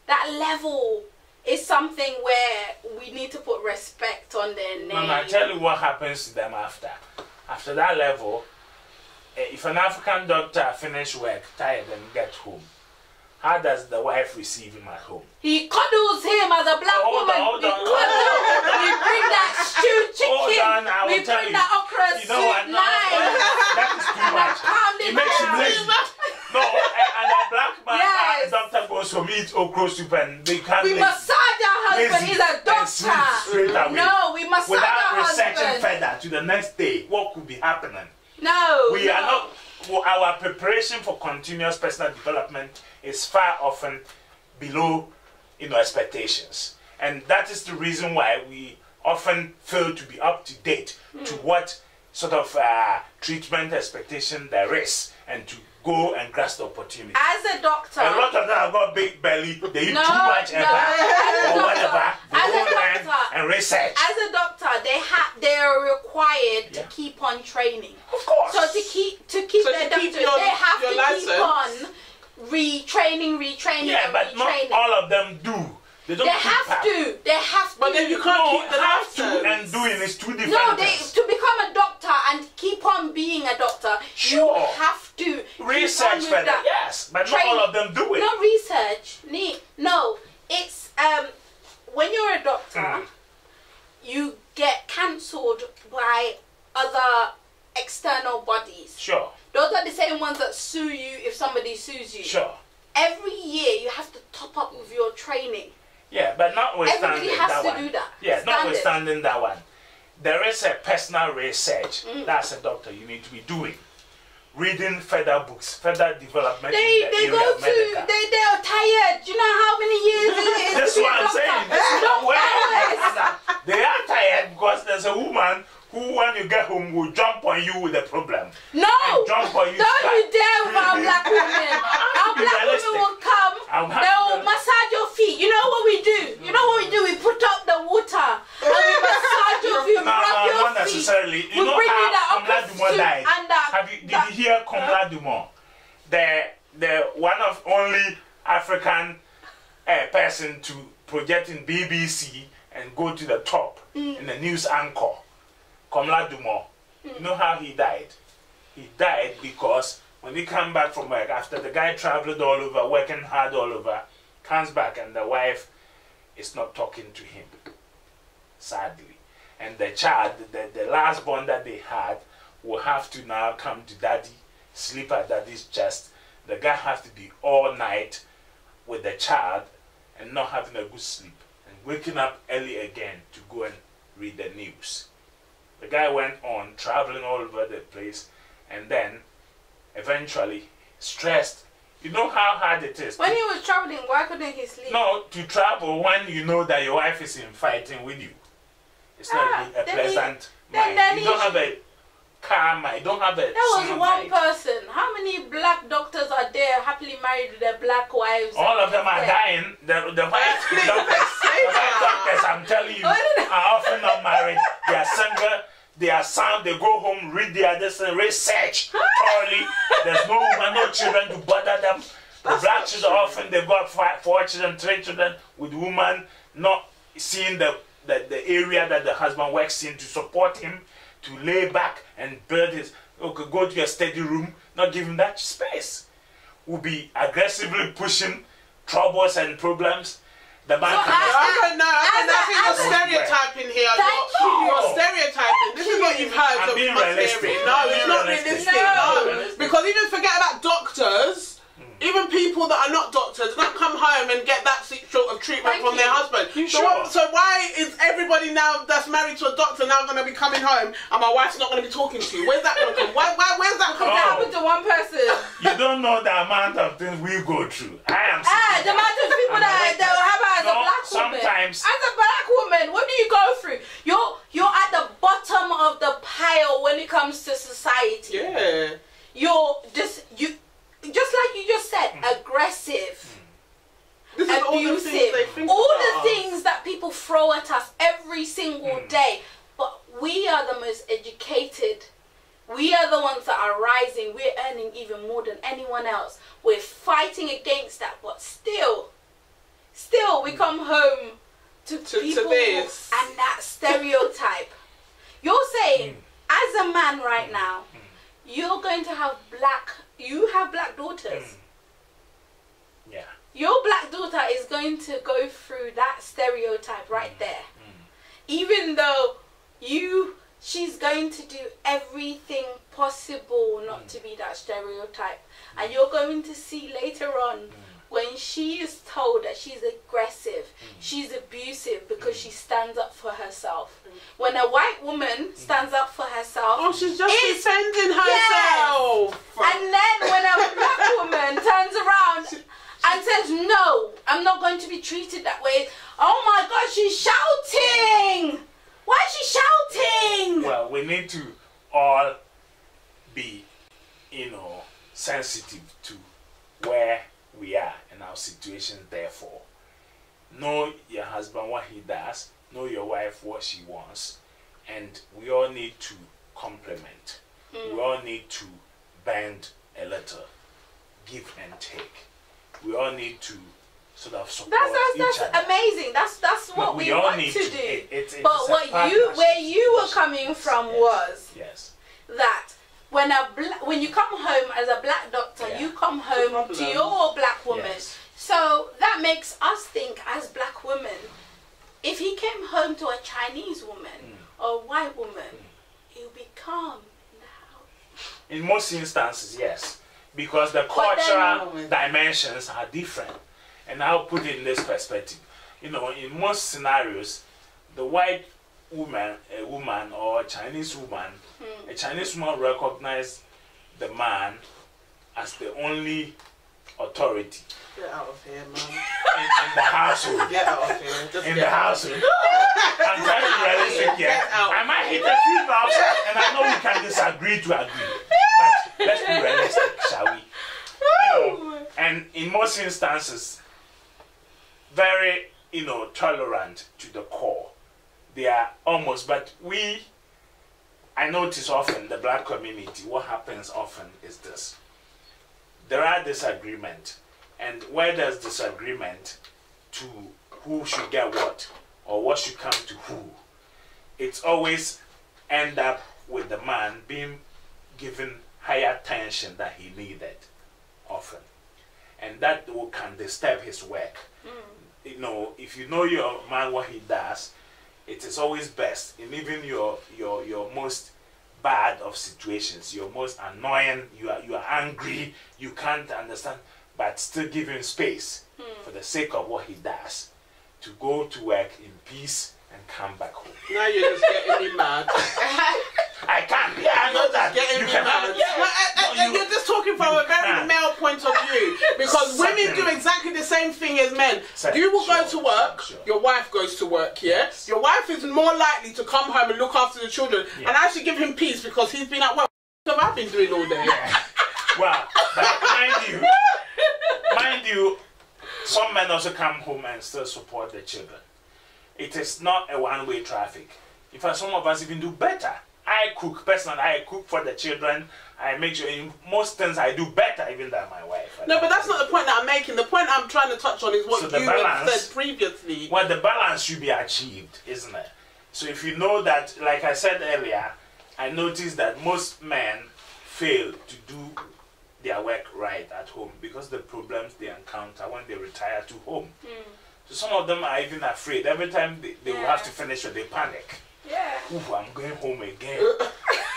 that level is something where we need to put respect on their name. And I tell you what happens to them after. After that level, if an African doctor finishes work, tired, and gets home, how does the wife receive him at home? He cuddles him as a black woman. Hold on. We bring that stewed chicken. Hold on, I will we tell bring you. that okra You know what? soup. No, that is too much. It makes him lazy. No, and a black man, Yes. a doctor goes home, eats okra soup, and they can't. We massage our husband. He's a doctor. Straight away. No, we massage Without our researching husband. further to the next day, what could be happening? No, We are not. Our preparation for continuous personal development is far often below, expectations, and that is the reason why we often fail to be up to date to what sort of treatment expectation there is, and to go and grasp the opportunity. As a doctor, A lot of them have got big belly. They eat No, too much no. ever As a or doctor, whatever. They as a go learn doctor, and research. as a doctor, they are required to keep on training. Of course. So to keep So their to keep doctorate, your- they have your to license. keep on retraining, Yeah, and but not retraining. all of them do. They don't They keep have up. to. They have to. But then you can't No, keep the have to license. and doing is two different No, things. to become a doctor and keep on being a doctor, Sure. you have to keep on Research with further, that. yes, but not Training. all of them do it. Not research. No, it's when you're a doctor, you get cancelled by other external bodies. Sure, Those are the same ones that sue you if somebody sues you. sure. Every year you have to top up with your training. Yeah, but notwithstanding Everybody has that to one. do that. Yeah, Standard. notwithstanding that one. There is a personal research that's a doctor you need to be doing. Reading further books, further development They in the go area of to medical. they are tired. Do you know how many years it is? That's to be what a I'm doctor? saying. This is Long where hours. they are tired because there's a woman who, when you get home, will jump on you with a problem. No! And jump on you. Don't you start dare with our screaming. black women. Our Be black realistic. women will come, I'm happy they'll that- massage your feet. You know what we do? You know what we do? We put up the water and we massage your feet, No, rub no, your not feet. necessarily. You We know bring you the how Kamla okra Dumont soup died? and the- Did you hear Kamla Dumont? The one of only African person to project in BBC and go to the top in the news anchor. Kamla Dumont. You know how he died? He died because when he came back from work, after the guy traveled all over, working hard all over, comes back and the wife is not talking to him, sadly. And the child, the last born that they had, will have to now come to daddy, sleep at daddy's chest. The guy has to be all night with the child and not having a good sleep and waking up early again to go and read the news. The guy went on traveling all over the place and then eventually stressed. You know how hard it is. When he was traveling, why couldn't he sleep? No, to travel when you know that your wife is in fighting with you. It's not a then pleasant he- mind. then You he don't have a calm mind. You don't have a That was sound one mind. person. How many black doctors are there happily married with their black wives? All of them are Yeah. dying. The white doctors, I'm telling you, are often not married. They are single. They are sound. They go home, read their research thoroughly. There's no woman, no children to bother them. The black children often they've got 4 children, 3 children with woman not seeing the area that the husband works in to support him, to lay back and build his, go to a steady room, not give him that space. Will be aggressively pushing troubles and problems. The man can I don't know. I think you're as- stereotyping here. Thank you. You're stereotyping. This is what you've heard I'm of being us realistic. hearing. No, I'm it's being not realistic. realistic. No. No. Because even forget about doctors. Even people that are not doctors don't come home and get that sort of treatment Thank from their you. husband. You So, sure? so why is everybody now that's married to a doctor now going to be coming home and my wife's not going to be talking to you? Where's that going to come? Where's that coming That Oh. happened to one person. You don't know the amount of things we go through. I am Ah, sitting the amount of people and that waiting. have as a No, black woman. sometimes- As a black woman, woman, what do you go through? You're at the bottom of the pile when it comes to society. Yeah. You're just like you just said, aggressive, This is abusive, all the things that people throw at us every single day. But we are the most educated. We are the ones that are rising. We're earning even more than anyone else. We're fighting against that, but still we come home to people this. and that stereotype. You're saying, as a man right now, you're going to have you have black daughters. Yeah. Your black daughter is going to go through that stereotype right there. Even though she's going to do everything possible not to be that stereotype. And you're going to see later on when she is told that she's aggressive, she's abusive because she stands up for herself. When a white woman stands up for herself, she's just defending herself. Yes. And then when a black woman turns around and says, no, I'm not going to be treated that way. Oh my God, she's shouting. Why is she shouting? Well, we need to all be, sensitive to where we are in our situation. Therefore, know your husband what he does, know your wife what she wants, and we all need to complement. We all need to bend a little, give and take. We all need to sort of support that's each other. Amazing. That's what we all want need to do. But where you were coming from was that when you come home as a black doctor, you come home to your black woman. Yes. So that makes us think as black women, if he came home to a Chinese woman or a white woman, he'll be calm in the house. In most instances, yes. Because the cultural dimensions are different. And I'll put it in this perspective. In most scenarios, the white woman, a woman or a Chinese woman recognizes the man as the only authority. Get out of here, man. In the household. Get out of here. Just in the household. I'm trying to be realistic here. I might hit a few now, and I know we can disagree to agree. But let's be realistic, shall we? And in most instances, very, tolerant to the core. They are almost, but I notice often, the black community, what happens often is this. There are disagreement, and where there's disagreement to who should get what, or what should come to who, it's always end up with the man being given higher attention that he needed, often. And that can disturb his work. If you know your man what he does, it is always best in even your most bad of situations, your most annoying, you are angry, you can't understand, but still give him space for the sake of what he does, to go to work in peace and come back home. Now you're just getting me mad. I can't. Yeah, I know that. You can mad. You're just talking from a very male point of view, because women do exactly the same thing as men. You will go to work, your wife goes to work, yes? Your wife is more likely to come home and look after the children and actually give him peace because he's been at work. What have I been doing all day? Well, but mind you, some men also come home and still support the children. It is not a one-way traffic. In fact, some of us even do better. I cook, personally, I cook for the children. I make sure in most things I do better even than my wife. No, but that's not the point that I'm making. The point I'm trying to touch on is what you had said previously. Well, the balance should be achieved, isn't it? So if you know that, like I said earlier, I noticed that most men fail to do their work right at home because the problems they encounter when they retire to home. So some of them are even afraid. Every time they will have to finish, they panic. Yeah. Ooh, I'm going home again.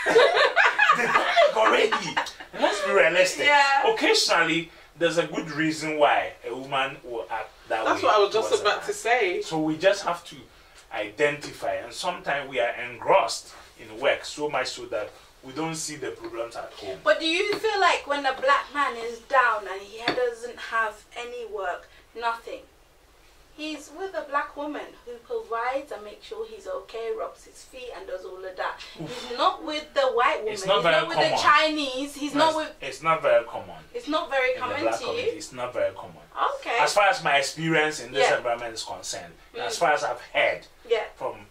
They panic already. And let's be realistic. Yeah. Occasionally, there's a good reason why a woman will act that way. That's what I was just about to say. So we just have to identify, and sometimes we are engrossed in work so much so that we don't see the problems at home. But do you feel like when a black man is down and he doesn't have any work, nothing, he's with a black woman who provides and makes sure he's okay, rubs his feet and does all of that. He's not with the white woman. It's not he's very not with common. the Chinese. He's not with. It's not very common. It's not very In the common black to community, you. it's not very common. Okay. As far as my experience in this Yeah. environment is concerned, as far as I've heard Yeah. from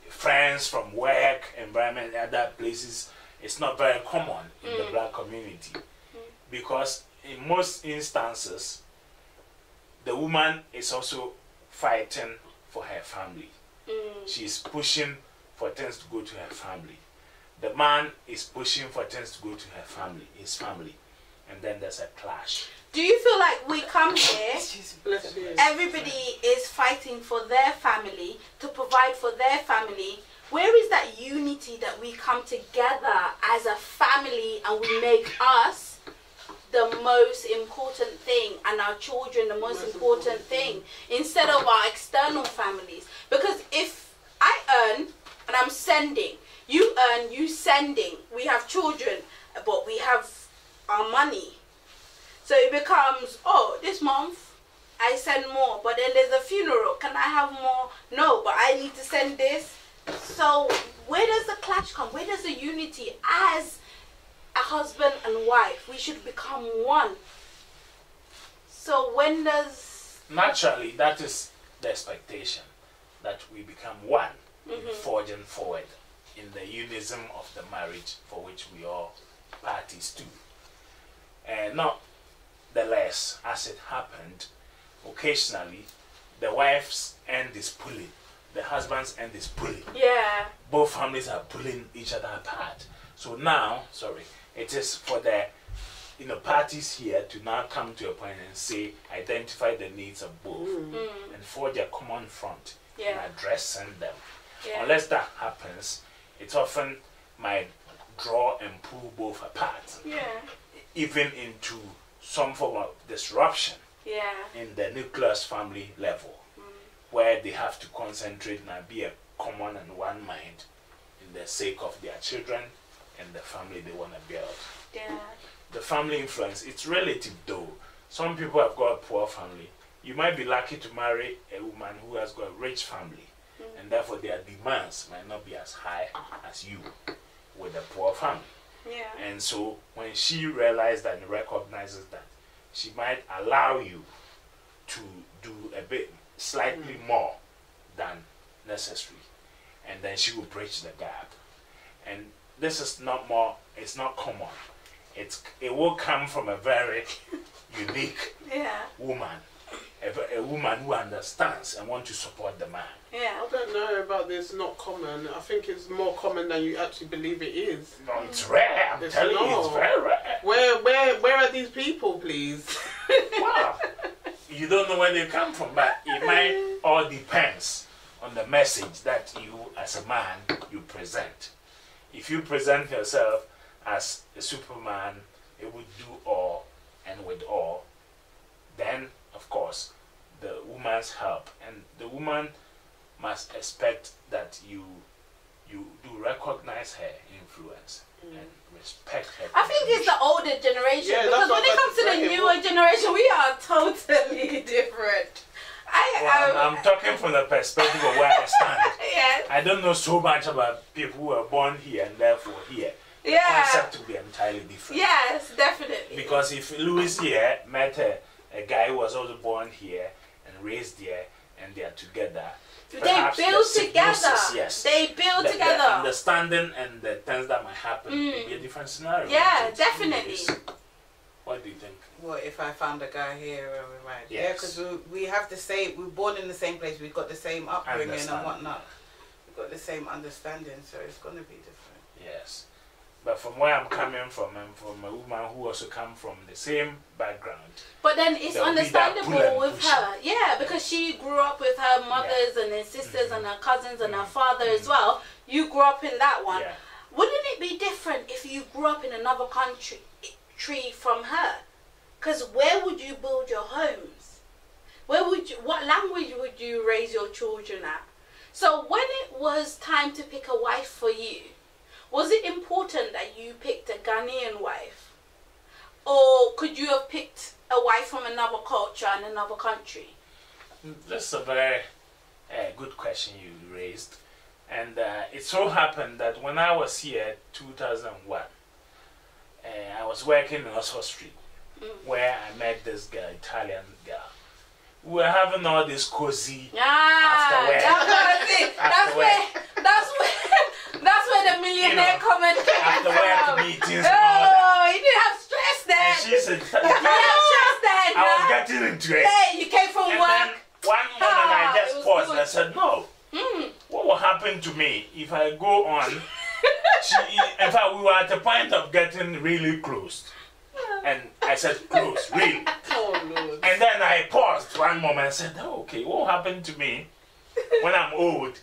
friends, from work, environment, other places, it's not very common in the black community. Because in most instances, the woman is also fighting for her family. She's pushing for things to go to her family. The man is pushing for things to go to her family, his family. And then there's a clash. Do you feel like we come here, Bless you. everybody is fighting for their family, to provide for their family? Where is that unity that we come together as a family and we make us the most important thing and our children the most important thing instead of our external families? Because if I earn and I'm sending, you earn, you sending, we have children, but we have our money. So it becomes, oh, this month I send more, but then there's a funeral. Can I have more? No, but I need to send this. So where does the clash come? Where does the unity as a husband and wife? We should become one. So when does... Naturally, that is the expectation, that we become one, forging forward in the unison of the marriage for which we are parties to. And not the less, as it happened, occasionally the wife's end is pulling, the husband's end is pulling. Yeah. Both families are pulling each other apart. So now, it is for the parties here to now come to a point and say, identify the needs of both and forge a common front in addressing them. Yeah. Unless that happens, it often might draw and pull both apart, even into some form of disruption in the nucleus family level, where they have to concentrate and be a common and one mind in the sake of their children and the family they want to build. Yeah. The family influence, it's relative though. Some people have got a poor family. You might be lucky to marry a woman who has got a rich family, and therefore their demands might not be as high as you with a poor family. Yeah. And so when she realizes and recognizes that, she might allow you to do a bit slightly more than necessary, and then she will bridge the gap. And this is not more, it's not common. It will come from a very unique woman, a woman who understands and wants to support the man. Yeah. I don't know about this not common. I think it's more common than you actually believe it is. No, it's rare. I'm telling you, it's very rare. Where are these people, please? Wow. You don't know where they come from, but it might all depends on the message that you as a man you present. If you present yourself as a superman, it would do all and with all, then of course the woman's help, and the woman must expect that you do recognize her influence and respect her. I think it's the older generation, Yeah, because that's when it what comes to the newer generation, we are totally different. I'm talking from the perspective of where I stand. Yes. I don't know so much about people who are born here and therefore here. The concept will be entirely different. Yes, definitely. Because if Louis here met a guy who was also born here and raised here, and they are together, they build together. Yes. They build The together. understanding and the things that might happen will be a different scenario. Yeah, It definitely. is. What do you think? Well, if I found a guy here and we married, Yes. because we have the same. We're born in the same place. We've got the same upbringing and Understand. whatnot. We've got the same understanding, so it's gonna be different. Yes. But from where I'm coming from, I'm from a woman who also comes from the same background. But then it's There'll be that pull understandable and with push. her. Yeah, because she grew up with her mothers and her sisters and her cousins and her father as well. You grew up in that one. Yeah. Wouldn't it be different if you grew up in another country from her? Because where would you build your homes? What language would you raise your children at? So when it was time to pick a wife for you, was it important that you picked a Ghanaian wife? Or could you have picked a wife from another culture and another country? This is a very good question you raised. And it so happened that when I was here, 2001, I was working in Oxford Street, where I met this girl, Italian girl. We were having all this cozy after work. That's where the millionaire comment came after work meetings. Oh, you didn't have stress then. And she said, you didn't have stress then. I was getting into it. Hey, you came from work. Then one morning I just paused and I said, no. What will happen to me if I go on? In fact, we were at the point of getting really close. And I said, close, really. Oh, Lord. And then I paused one moment and said, oh, okay, what will happen to me when I'm old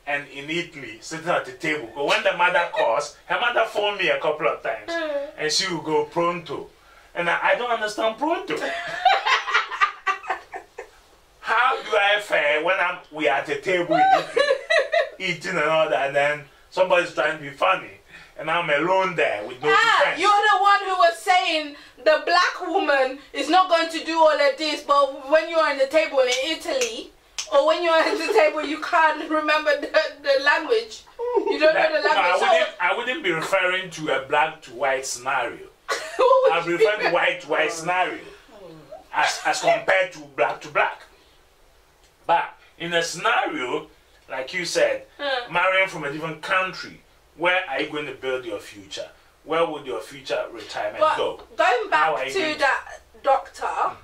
and in Italy, sitting at the table? But when the mother calls, her mother phoned me a couple of times and she will go pronto. And I don't understand pronto. How do I fare when we are at the table eating and all that, and then somebody's trying to be funny, and I'm alone there with no defense? You're the one who was saying the black woman is not going to do all of this, but when you're on the table in Italy, or when you're at the table, you can't remember the language. You don't know the language. No, I wouldn't be referring to a black to white scenario. I'm referring to white to white scenario as compared to black to black. But in a scenario, like you said, marrying from a different country, where are you going to build your future? Where would your future retirement go? Going back to that doctor,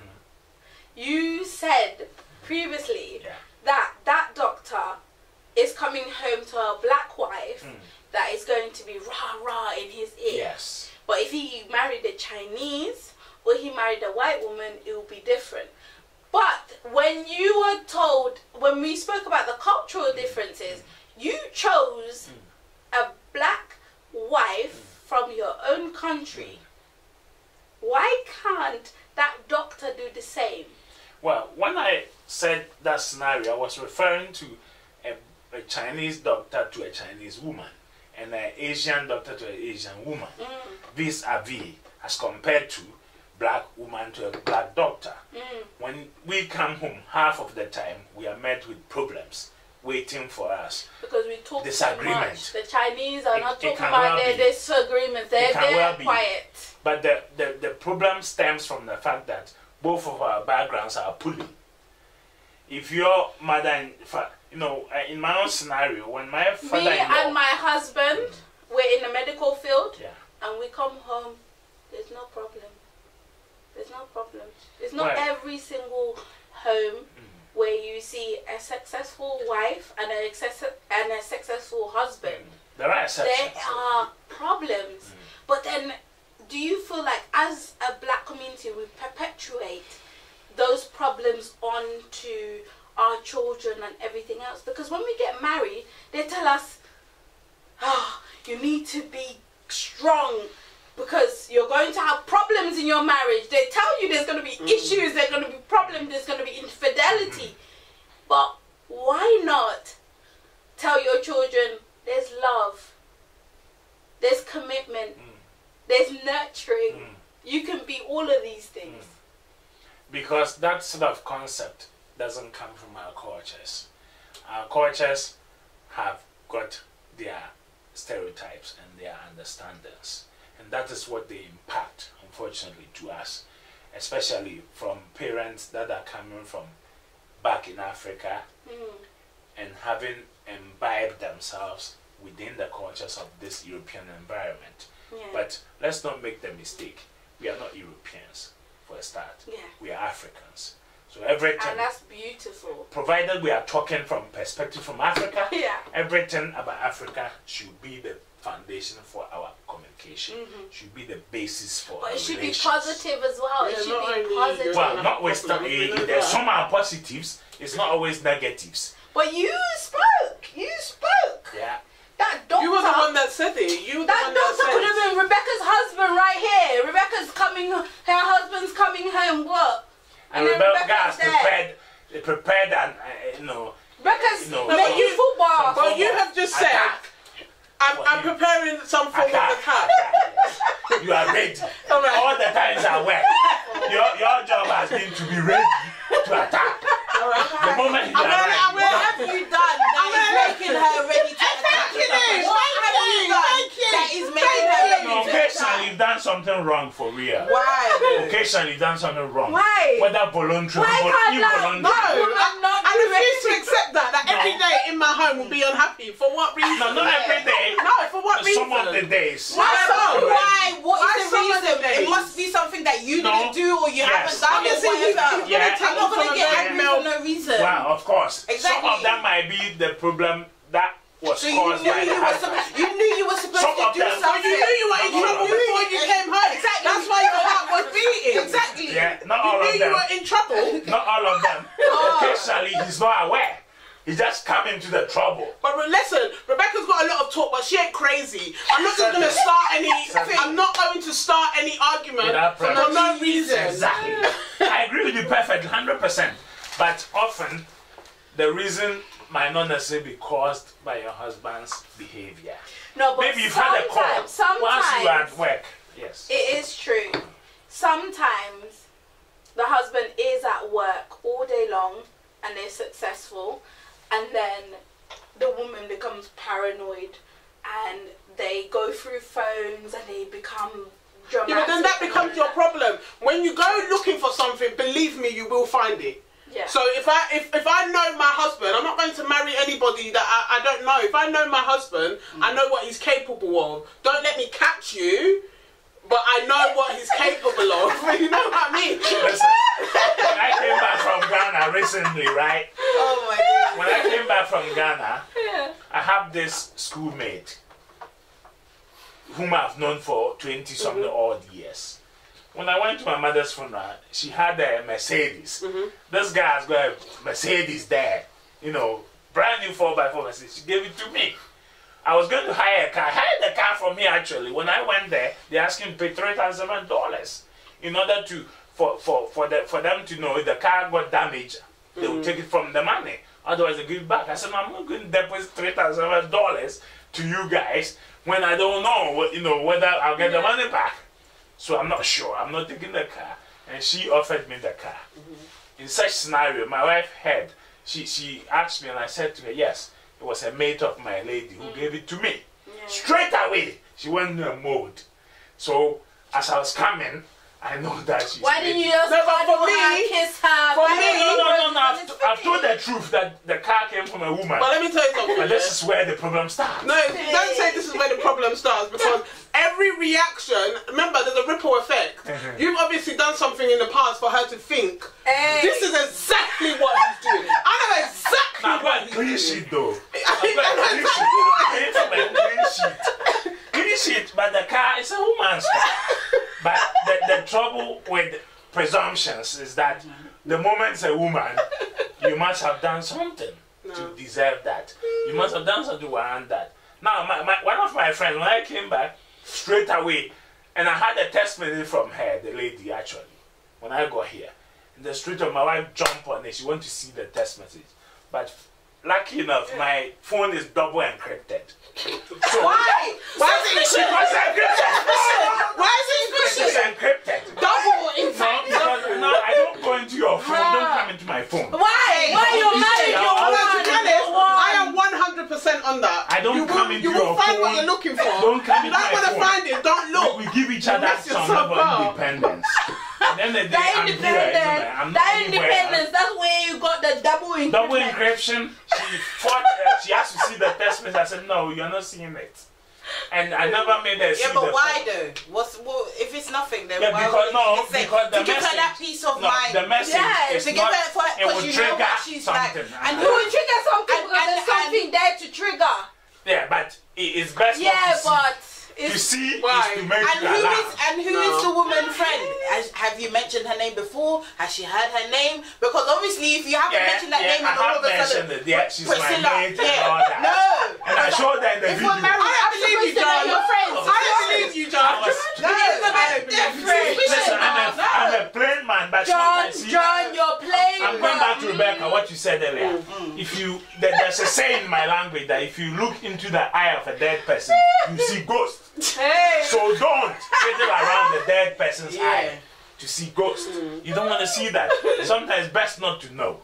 you said previously that doctor is coming home to a black wife that is going to be rah-rah in his ear. Yes. But if he married a Chinese or he married a white woman, it will be different. But when you were told, when we spoke about the cultural differences, you chose a black wife from your own country. Why can't that doctor do the same? Well, when I said that scenario, I was referring to a Chinese doctor to a Chinese woman and an Asian doctor to an Asian woman, vis-a-vis, as compared to black woman to a black doctor. When we come home, half of the time we are met with problems waiting for us. Because we talk disagreement. Too much. The Chinese are not talking about their disagreements. They're quiet. But the problem stems from the fact that both of our backgrounds are pulling. If your mother, in my own scenario, when my father-in-law... Me and my husband, we're in the medical field, and we come home, there's no problem. There's no problem. It's not every single home where you see a successful wife and a successful husband. There are exceptions. There are problems. But then, do you feel like as a black community we perpetuate those problems on to our children and everything else? Because when we get married, they tell us, you need to be strong, because you're going to have problems in your marriage. They tell you there's going to be issues, there's going to be problems, there's going to be infidelity. But why not tell your children there's love, there's commitment, there's nurturing. You can be all of these things. Because that sort of concept doesn't come from our cultures. Our cultures have got their stereotypes and their understandings. And that is what they impact, unfortunately, to us, especially from parents that are coming from back in Africa and having imbibed themselves within the cultures of this European environment. But let's not make the mistake. We are not Europeans, for a start. We are Africans. So everything... And that's beautiful. Provided we are talking from perspective from Africa, everything about Africa should be the foundation for our communication, should be the basis for our relations. But it should be positive as well. It should be positive. Well, there's some are positives, it's not always negatives. But you spoke! You spoke! Yeah. That doctor, you were the one that said it. You were the one that doctor could have been Rebecca's husband right here. Rebecca's coming, her husband's coming home, what? And Rebecca's prepared and, Rebecca's making football. But you have just said, I'm preparing some form of attack. You are ready. All the times I work. Your job has been to be ready to attack. moment he What arrived, have you done that is making her ready to attack you? What have you done that is making her ready no, to occasionally you've done something wrong for real. Why? Occasionally you've done something wrong. Why? Whether voluntary or involuntary. I refuse to accept that every day in my home will be unhappy. For what reason? No, not every day. No, for what reason? Some of the days. Why? What is the some of reason? the days? It must be something that you didn't do or you Yes. haven't done it. Whatever. Yeah. I'm not gonna get angry for no reason. Well, of course. Exactly. Some of them might be the problem that was So caused by the husband. you knew you were supposed Some to of do them- something. You knew you were in trouble before you came home. Exactly. That's why your heart was beating. Exactly. Yeah, not You all knew of you them. were in trouble. Not all of them. Occasionally he's not aware. He just come into the trouble. But listen, Rebecca's got a lot of talk, but she ain't crazy. I'm not just going to start any. I'm not going to start any argument Without for prejudice. no reason. Exactly. I agree with you perfectly, 100%. But often, the reason might not necessarily be caused by your husband's behavior. No, but Maybe you've had a call once you are at work. Yes. It is true. Sometimes the husband is at work all day long and they're successful, and then the woman becomes paranoid and they go through phones and they become dramatic. Yeah, but then that becomes your problem. When you go looking for something, believe me, you will find it. Yeah. So if I know my husband, I'm not going to marry anybody that I don't know. If I know my husband, I know what he's capable of. Don't let me catch you, but I know what he's capable of. You know what I mean? Listen, when I came back from Ghana recently, right? Oh my God. When I came back from Ghana, I have this schoolmate whom I've known for 20-something odd years. When I went to my mother's funeral, she had a Mercedes. This guy has got a Mercedes there, you know, brand new 4x4 Mercedes. She gave it to me. I was going to hire a car. I hired a car from here actually. When I went there, they asked me to pay $3,700 in order to for them to know if the car got damaged, they would take it from the money. Otherwise, they give it back. I said, no, I'm not going to deposit $3,700 to you guys when I don't know, whether I'll get the money back. So I'm not sure. I'm not taking the car. And she offered me the car. In such scenario, my wife heard. She asked me and I said to her, yes, it was a mate of my lady who gave it to me. Straight away, she went in a mode. So as I was coming, I know that she's... Why didn't you just for me, kiss her? for me, No, I've told the truth that the car came from a woman. But let me tell you something. But this is where the problem starts. No, don't say this is where the problem starts, because every reaction, remember, there's a ripple effect. You've obviously done something in the past for her to think, this is exactly what he's doing. I know exactly Now, what clean he's doing. sheet though. Clean sheet, but the car is a woman's car. But the trouble with presumptions is that the moment it's a woman, you must have done something to deserve that. You must have done something to warrant that. Now, one of my friends, when I came back, straight away, and I had a text message from her, the lady actually, when I got here. In the street, my wife jumped on it. She wanted to see the text message. But lucky enough, my phone is double encrypted. So, Why? Why is it encrypted? Why is it It's encrypted. double in No, because no, I don't go into your phone. Don't come into my phone. Why? Why you married your To be honest, woman? I am 100% on that. I don't come into you your will find phone. what you're looking for. Don't come If you into don't my want to phone. find it, don't look. We give each other mess some yourself level up. of independence. And then the day That I'm here anyway. I'm not that anywhere. independence, that's where you got the double encryption. Double encryption. She fought. She has to see the text message. I said, no, you're not seeing it. And I never made her see Yeah, but the why though? If it's nothing, then Yeah, why because would you say, because the to give her message, that peace of no, mind? the message Yeah, is to give not. her for, It will you know trigger what she's like, something. and You will trigger something And- because there's and- something there to trigger. Yeah, but it's best Yeah, not to see. but To it's see Why? is to make And you who laugh. is the woman friend? Have you mentioned her name before? Has she heard her name? Because obviously, if you haven't mentioned that name, I and all have of a sudden, mentioned it. Yeah, she's my Priscilla, mate and all that. No. And I showed her in the If video. we're married, I I'm believe you, supposed to know John. your friends. I don't believe you, John. I was- No, it's a bit different. Listen, I'm a plain man, but sometimes John, you're playing. I'm going back to Rebecca, what you said earlier. If you, there's a saying in my language that if you look into the eye of a dead person, you see ghosts. Hey. So don't fiddle around the dead person's eye. to see ghosts. You don't want to see that. Sometimes best not to know.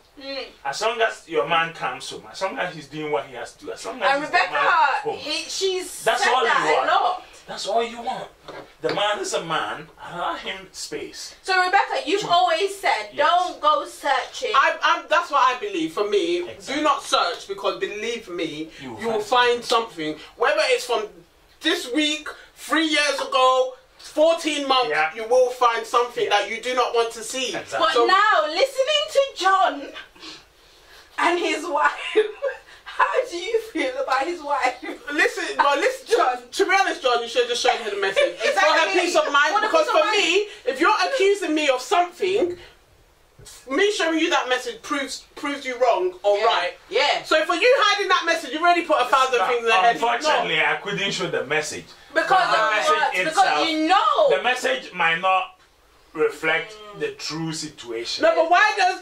As long as your man comes home, as long as he's doing what he has to do, as long as And he's the man home, she's that's said all that you want. a lot. That's all you want. The man is a man. Allow him space. So Rebecca, you've always said, don't go searching. That's what I believe. For me, Exactly. do not search, because believe me, you will find something. Whether it's from this week, 3 years ago, 14 months, you will find something that you do not want to see. Exactly. But So, now, listening to John and his wife, how do you feel about his wife? listen, John. To be honest, John, you should have just shown her the message. For her Exactly. peace of mind. For the Because peace of for me, if you're accusing me of something, me showing you that message proves you wrong or right. Yeah. So for you hiding that message, you already put 1,000 things in the head. Unfortunately, I couldn't show the message. Because the of message what? itself, Because you know. the message might not reflect the true situation. No, but why does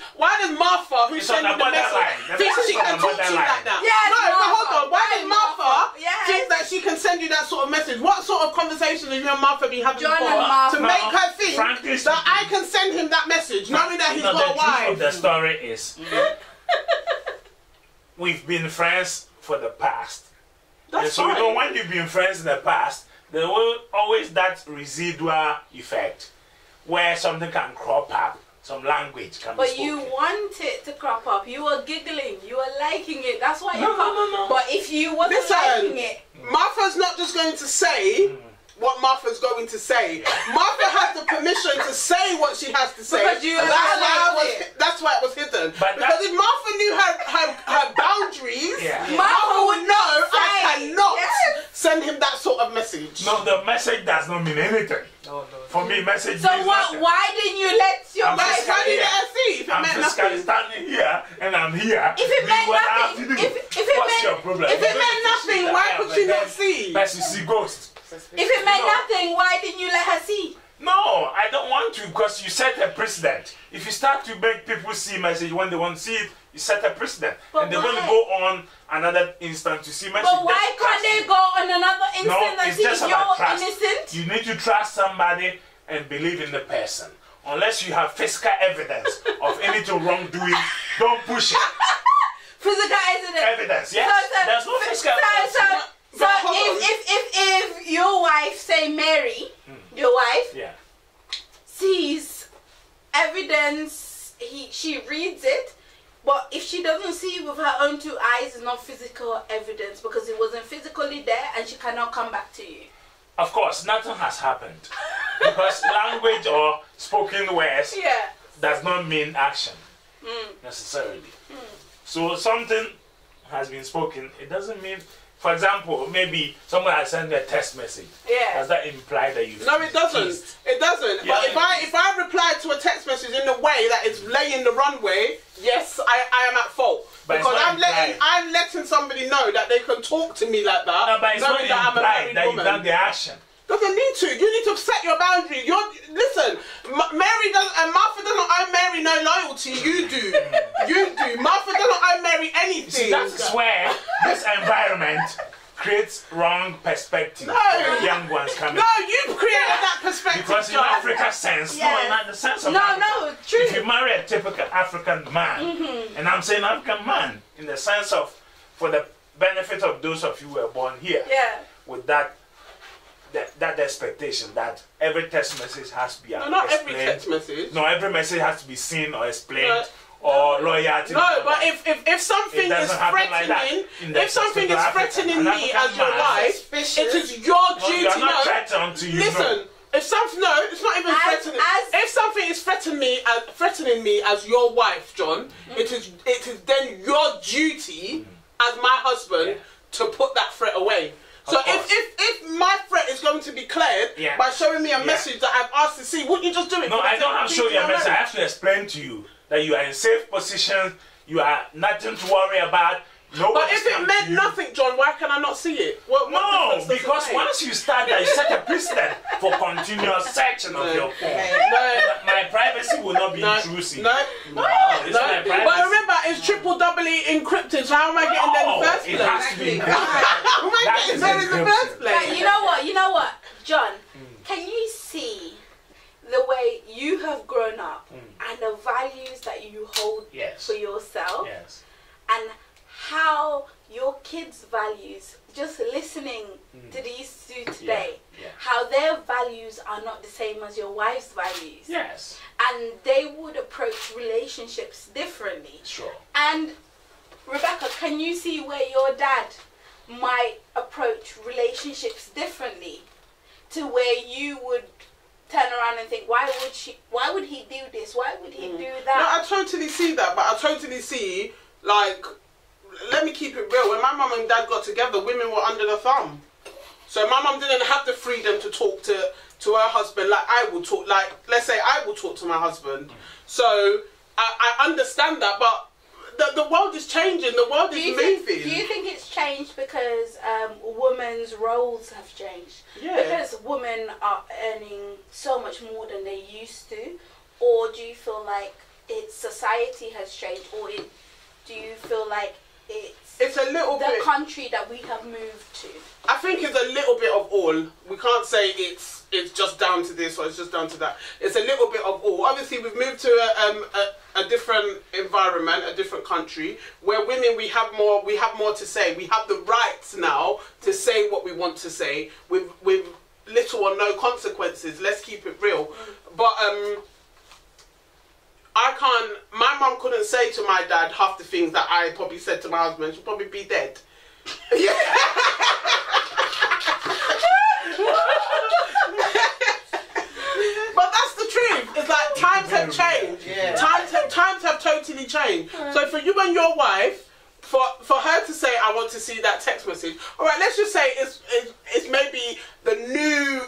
Martha, who It's sent on you the the message, borderline. The think message she is can on the talk to you borderline. like that? Yes, no, but Martha. hold on. Why does Martha Yes. think that she can send you that sort of message? What sort of conversation have you and Martha been having John before and Martha. to make her think Frankly that I can send him that message, knowing that he's No, got a the truth wife? of the story is we've been friends for the past. That's And so fine. you know, when you've been friends in the past, there will always that residual effect where something can crop up, some language can be But spoken. you want it to crop up. You were giggling. You were liking it. That's why you No, can't. no, no, no. But if you wasn't Listen, liking it, Martha's not just going to say what Martha's going to say. Martha has the permission to say what she has to say. Because you And allowed it. that's why it was hidden. But because if Martha knew her boundaries, Yeah. Martha would know say. I cannot Yes. send him that sort of message. No, the message does not mean anything. For me, message so means what? nothing. Why didn't you let your I'm wife? just How do you let her see if it I'm meant physically nothing? standing here and I'm here. If it Do meant what I have nothing, to do. if it What's meant- your problem? If it meant nothing, why could she not see? Best you see ghosts. If it meant nothing, why didn't you let her see? No, I don't want to, because you set a precedent. If you start to make people see message when they want to see it, you set a precedent. But and they're going to why? go on another instant to see message. But why Just can't trust they it. go on another No, instant and it's see just if about you're trust. innocent? You need to trust somebody and believe in the person. Unless you have physical evidence of anything wrongdoing, don't push it. Physical Evidence, yes. There's no physical evidence. So hold on. if your wife, say Mary, your wife, Yeah. sees evidence, she reads it, but if she doesn't see it with her own two eyes, it's not physical evidence because it wasn't physically there and she cannot come back to you. Of course, nothing has happened. Because language or spoken words Yeah. does not mean action necessarily. So something has been spoken, it doesn't mean, for example, maybe someone has sent a text message. Yeah. Does that imply that you? No, it doesn't. It doesn't. Yeah. But if I reply to a text message in the way that is laying the runway, yes, I am at fault. But it's Because not I'm letting somebody know that they can talk to me like that, No, but it's not knowing that I'm a implied married that you've woman. done the action. Doesn't need to. You need to set your boundaries. Listen. Mary doesn't, and Martha doesn't owe Mary no loyalty. You do. You do. Martha doesn't owe Mary anything. See, that's where this environment creates wrong perspective No. for young ones coming. No, you created that perspective. Because in John. Africa sense, Yes. no, not the sense of No, Africa. no, true. If you marry a typical African man, and I'm saying African man in the sense of, for the benefit of those of you who were born here, Yeah. with that expectation that every text message has to be No, not every explained. text message. No, every message has to be seen or explained No. or loyalty. No, but if something It is doesn't happen like that threatening, in the if something is African- threatening an me African as your man- wife, it is your No, duty. you are not No, threatened until you listen. know. If something, no, it's not even threatening. If something is threatening me as your wife, John, it is then your duty as my husband to put that threat away. So Of course. if my threat is going to be cleared Yeah. by showing me a Yeah. message that I've asked to see, wouldn't you just do it? No, for the I sake don't of have to show keeping you a our message. I marriage? have to explain to you that you are in safe position. You are nothing to worry about. But if it meant nothing, John, why can I not see it? What No, difference does it because make? once you start that, you set a precedent for continuous searching of your phone. No. My privacy will not be No, intrusive. no, It's no. my privacy. But remember, it's triple doubly encrypted, so how am I getting there in the first it place? has to be encrypted. How am I That getting is there in the encryption. first place? But you know what, John? Can you see the way you grown up and the values that you hold for yourself and how your kids' values, just listening to these two today, how their values are not the same as your wife's values. Yes. And they would approach relationships differently. Sure. And Rebecca, can you see where your dad might approach relationships differently to where you would turn around and think, why would he do this? Why would he do that? No, I totally see that, but I totally see, like, let me keep it real. When my mum and dad got together, women were under the thumb. So my mum didn't have the freedom to talk to her husband like I would talk, like, let's say I would talk to my husband. So I understand that, but the world is changing, the world is moving. Do you think it's changed because women's roles have changed? Yeah. Because women are earning so much more than they used to? Or do you feel like society has changed? Or do you feel like it's a little bit, the country that we have moved to? I think it's a little bit of all. We can't say it's just down to this or it's just down to that. It's a little bit of all. Obviously, we've moved to a different environment, a different country, where women we have more to say. We have the rights now to say what we want to say with little or no consequences. Let's keep it real. But my mum couldn't say to my dad half the things that I probably said to my husband. She'd probably be dead. Yeah. But that's the truth. It's like times have changed. Yeah. Times have totally changed. So for you and your wife, for her to say, I want to see that text message, all right, let's just say it's maybe the new,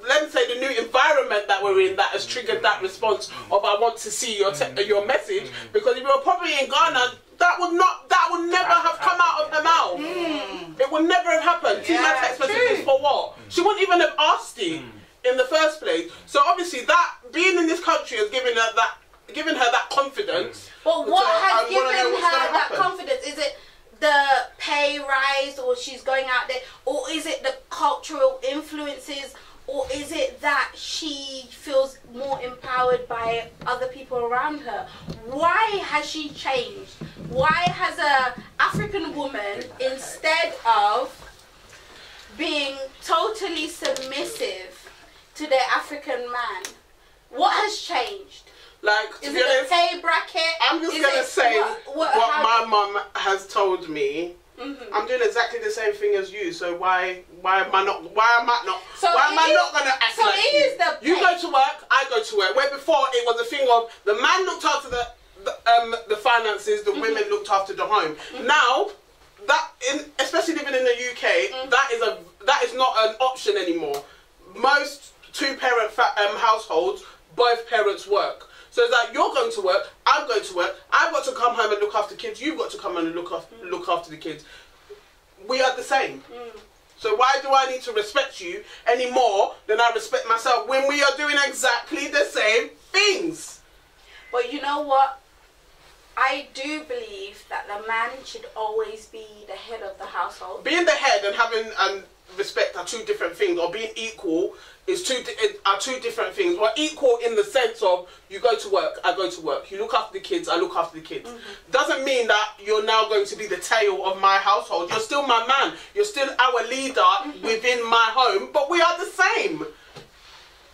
let me say the new environment that we're in that has triggered that response of I want to see your message, because if you were probably in Ghana, that would never have come out of her mouth. It would never have happened. See my text messages for what? She wouldn't even have asked you in the first place. So obviously that being in this country has given her that confidence. But what has given her that confidence? Is it the pay rise, or she's going out there, or is it the cultural influences, or is it that she feels more empowered by other people around her? Why has she changed? Why has a African woman, instead of being totally submissive to their African man, what has changed? Like, is it the pay bracket? I'm just going to say what my mum has told me. I'm doing exactly the same thing as you, so why am I not going to act like you? You go to work, I go to work. Where before it was a thing of the man looked after the finances, the women looked after the home. Now, especially living in the UK, that is not an option anymore. Most two-parent households, both parents work. So it's like, you're going to work, I'm going to work, I've got to come home and look after kids, you've got to come home and look after the kids. We are the same. So why do I need to respect you any more than I respect myself when we are doing exactly the same things? But you know what? I do believe that the man should always be the head of the household. Being the head and having respect are two different things, or being equal are two different things. We're equal in the sense of you go to work, I go to work. You look after the kids, I look after the kids. Doesn't mean that you're now going to be the tail of my household. You're still my man. You're still our leader within my home. But we are the same.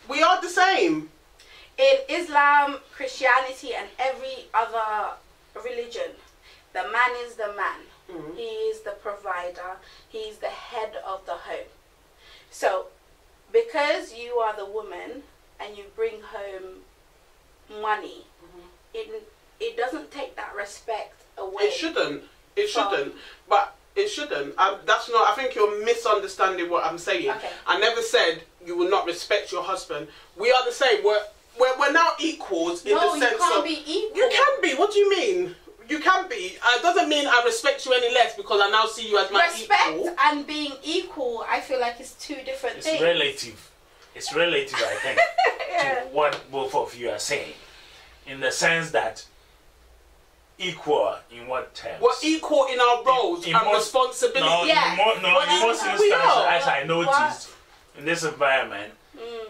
We are the same. In Islam, Christianity, and every other religion, the man is the man. He is the provider. He is the head of the home. So, because you are the woman and you bring home money, it doesn't take that respect away. It shouldn't. It shouldn't. But it shouldn't. That's not. I think you're misunderstanding what I'm saying. Okay. I never said you will not respect your husband. We are the same. We're now equals in the sense of. No, you can't be equal. You can be. What do you mean? You can be. It doesn't mean I respect you any less because I now see you as my equal. Respect and being equal, I feel like it's two different things. It's relative. It's relative, I think, to what both of you are saying. In the sense that equal in what terms? We're equal in our roles and responsibilities. In most instances, as I noticed, in this environment,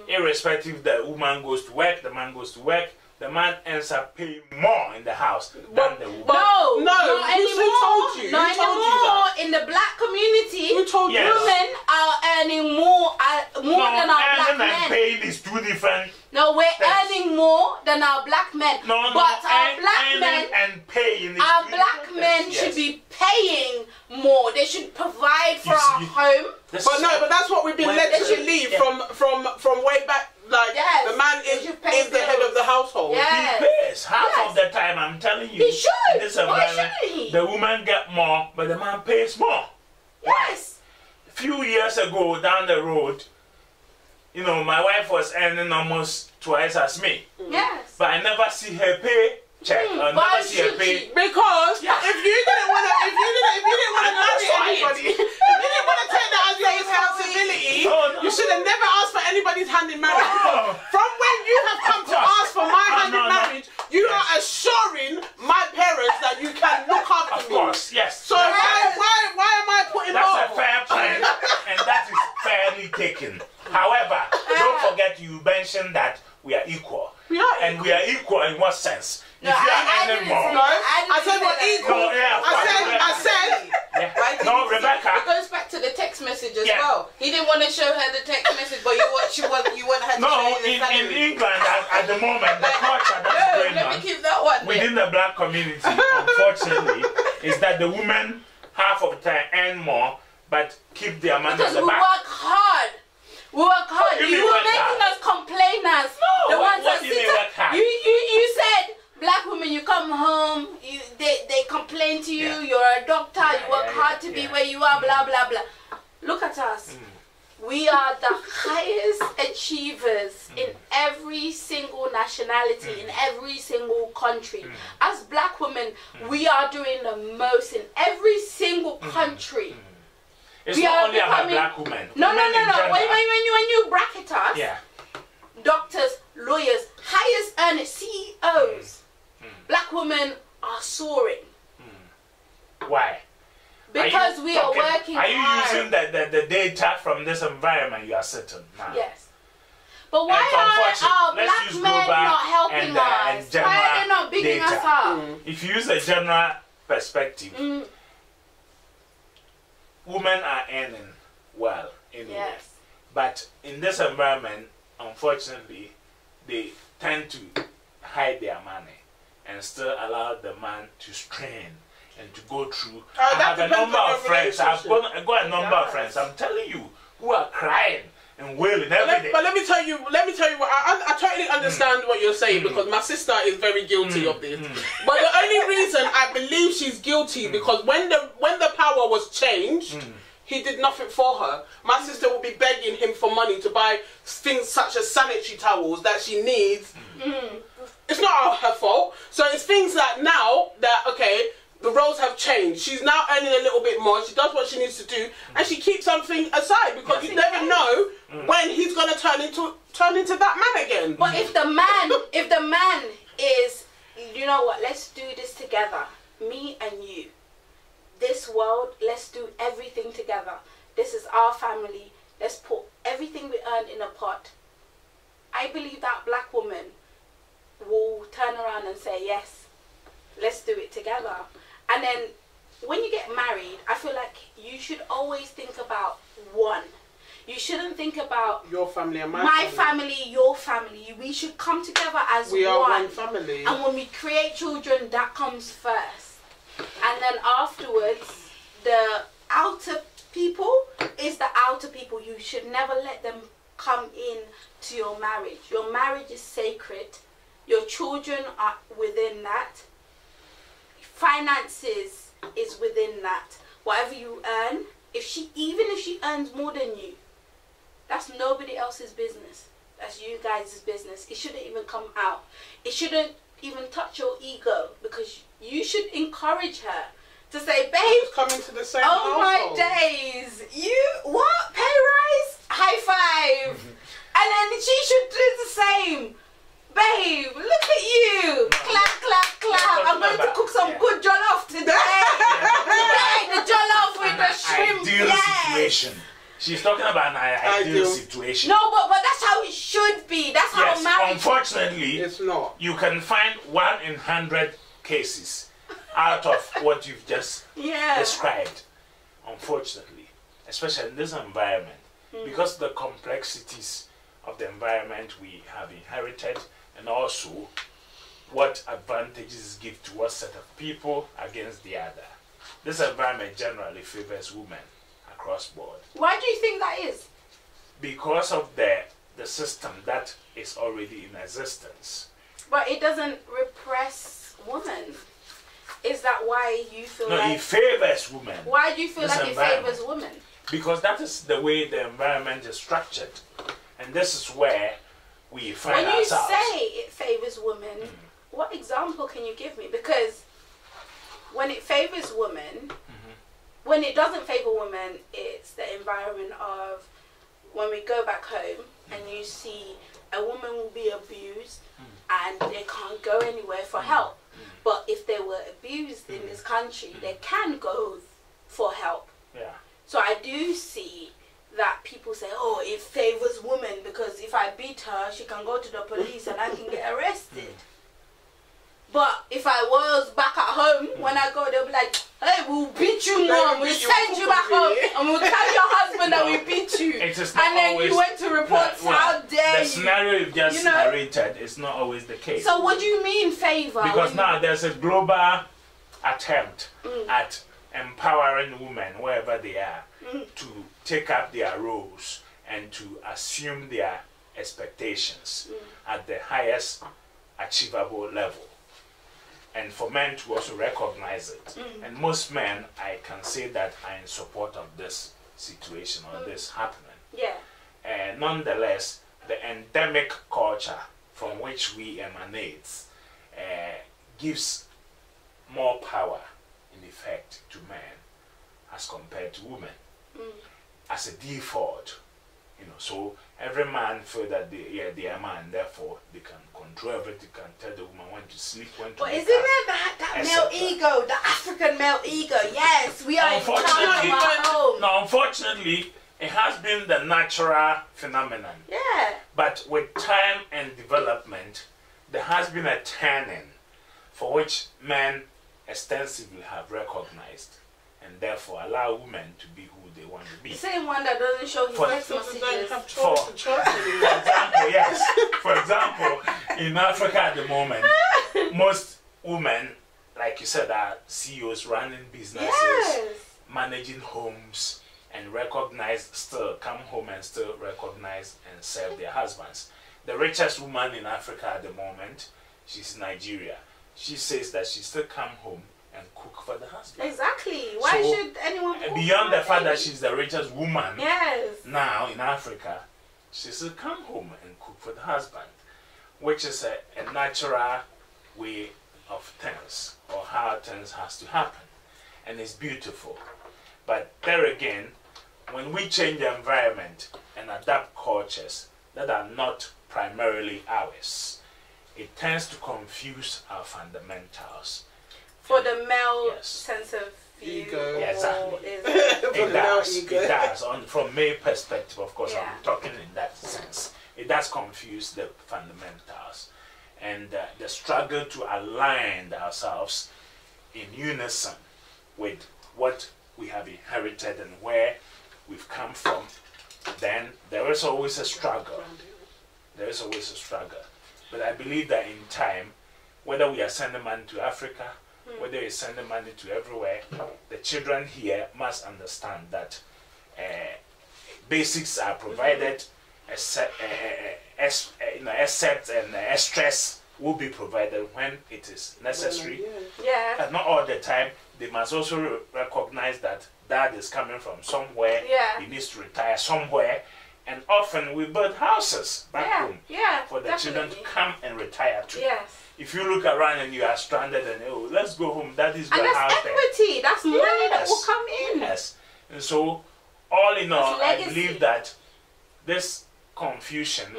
irrespective the woman goes to work, the man goes to work, the man ends up paying more in the house than the woman. No, not anymore. Who told you? Not Who told you anymore. that? In the black community, Who told you? women are earning more than our black earning and men. paying is two different. No, we're things. earning more than our black men. No, but our black earning men, and paying is our two black different men things. should Yes. be paying more. They should provide for You our see, home. This But is- no, but that's what we've been led They to should- believe yeah. from way back. Like Yes, the man they is should pay the head bills. of the household. Yes. He pays half Yes. of the time. I'm telling you. He should. In this Why environment, shouldn't he? the woman get more, but the man pays more. Yes. A few years ago, down the road, you know, my wife was earning almost twice as me, Yes. but I never see her pay check. I why never see her should pay. she? Because Yeah. if you didn't want to I'm not marry trying. anybody, if you didn't want to take that as your responsibility, No. you should have never asked for anybody's hand in marriage. No. From when you have come to course. ask for my hand in No. marriage, you Yes. are assuring my parents that you can look after Of me. course, yes. So why am I putting That's more? a fair point, and that is fairly taken. However, don't forget you mentioned that we are equal. We are And we are equal in what sense? No, if you I are didn't earning more, say No, that. I said we're that. equal. No, yeah, of course. I said. yeah. Why did No, he say- Rebecca. It goes back to the text message as Yeah. well. He didn't want to show her the text message, but you want her to No, show you the in salary. England at the moment, the culture that's No, going let me on keep that one there. within the black community, unfortunately, is that the women half of the time earn more, but keep their money Because at we the back. work hard. We work hard. do you You mean were work making hard? us complainers. No, the ones what that do you mean sit work hard? You said black women, you come home, they complain to you, Yeah. you're a doctor, you work hard to be yeah. where you are, blah blah blah. Look at us. We are the highest achievers in every single nationality, in every single country. As black women, we are doing the most in every single country. It's we not are only about becoming- black women. No. Women in general. When you bracket us, Yeah. doctors, lawyers, highest earners, CEOs, black women are soaring Why? because we are working Are you hard. using the data from this environment you are sitting now? Yes. But why And are unfortunately, our let's black use men global not helping and us? general Why are they not bigging data. us up? If you use a general perspective, women are earning well anyway. Yes. But in this environment, unfortunately, they tend to hide their money and still allow the man to strain and to go through. I that have a depends number on of your friends. I've relationship. got a number of friends. I'm telling you, who are crying and wailing every day. But let me tell you what I totally understand what you're saying because my sister is very guilty of this. But the only reason I believe she's guilty because when the power was changed, he did nothing for her. My sister will be begging him for money to buy things such as sanitary towels that she needs. It's not her fault. So it's things that now that okay, the roles have changed. She's now earning a little bit more. She does what she needs to do, and she keeps something aside because you never know when he's gonna turn into that man again. But if the man is, you know what? Let's do this together, me and you. This world, let's do everything together. This is our family. Let's put everything we earn in a pot. I believe that black woman will turn around and say, yes, let's do it together. And then when you get married, I feel like you should always think about one. You shouldn't think about your family and my family, your family. We should come together as we are one family. And when we create children, that comes first. And then afterwards, the outer people is the outer people. You should never let them come in to your marriage. Your marriage is sacred. Your children are within that. Finances is within that. Whatever you earn, even if she earns more than you, that's nobody else's business. That's you guys' business. It shouldn't even come out. It shouldn't even touch your ego because you should encourage her to say, babe, coming to the same oh household. my days, what? Pay rise? High five. And then she should do the same. Babe, look at you. Clap, clap, clap. I'm going to cook some good jollof today. Today, the jollof with the shrimp. Ideal situation. She's talking about an ideal situation. No, but that's how it should should be. That's how Yes, marriage. unfortunately, It's not. you can find 1 in 100 cases out of what you've just Yeah. described. Unfortunately, especially in this environment, because the complexities of the environment we have inherited, and also what advantages give to one set of people against the other. This environment generally favors women across board Why do you think that is? because of the system that is already in existence. But it doesn't repress women. Is that why you feel No, like? it favors women. Why do you feel This like it environment. favors women? Because that is the way the environment is structured. And this is where we find When you ourselves. say it favors women, what example can you give me? Because when it favors women, when it doesn't favor women, it's the environment of when we go back home and you see a woman will be abused and they can't go anywhere for help. But if they were abused in this country, they can go for help. Yeah. So I do see that people say, oh, it favors women because if I beat her, she can go to the police and I can get arrested. But if I was back at home, when I go, they'll be like, hey, we'll beat you, mom. We'll send you back home and we'll tell your husband that we beat you. It is not And then always, you went to report, how dare the you. scenario you've just You know? narrated is not always the case. So what do you mean favor? Because when now there's a global attempt at empowering women wherever they are to take up their roles and to assume their expectations at the highest achievable level. And for men to also recognize it. And most men, I can say that, are in support of this situation or this happening. Yeah. Nonetheless, the endemic culture from which we emanate gives more power, in effect, to men as compared to women. As a default, you know, so every man feel that they are man, therefore they can control everything, can tell the woman when to sleep, when to But wake isn't up, there that male etc. ego, the African male ego? Yes, we are in charge of Unfortunately, our home. no, unfortunately, it has been the natural phenomenon. Yeah. But with time and development, there has been a turning for which men extensively have recognized and therefore allow women to be who they want to be. The same one that doesn't show his For- text Don't messages. have For choice to choice anymore. example, yes. For example, in Africa at the moment, most women, like you said, are CEOs running businesses, Yes. managing homes, and recognize, still come home and still recognize and serve their husbands. The richest woman in Africa at the moment, she's in Nigeria. She says that she still come home and cook for the husband. Exactly. Why So, should anyone cook Beyond for the fact baby? that she's the richest woman Yes. now in Africa, she still come home and cook for the husband, which is a natural way of things, or how things has to happen, and it's beautiful. But there again, when we change the environment and adapt cultures that are not primarily ours, it tends to confuse our fundamentals. For the male Yes. sense of view. Ego. Yeah, exactly. or is It does. ego. It does. From male perspective, of course, Yeah. I'm talking in that sense. It does confuse the fundamentals, and the struggle to align ourselves in unison with what we have inherited and where we've come from. Then there is always a struggle. There is always a struggle. But I believe that in time, whether we are sending money to Africa, whether we send money to everywhere, the children here must understand that basics are provided, except and extras will be provided when it is necessary. Yeah. And not all the time. They must also recognize that dad is coming from somewhere. Yeah. He needs to retire somewhere. And often we build houses back home Yeah. for the children to definitely. come and retire to. Yes. If you look around and you are stranded and, oh, let's go home, that is And your that's house there. equity. That's money that Yes. will come in. Yes. And so, all in all, That's I legacy. believe that this confusion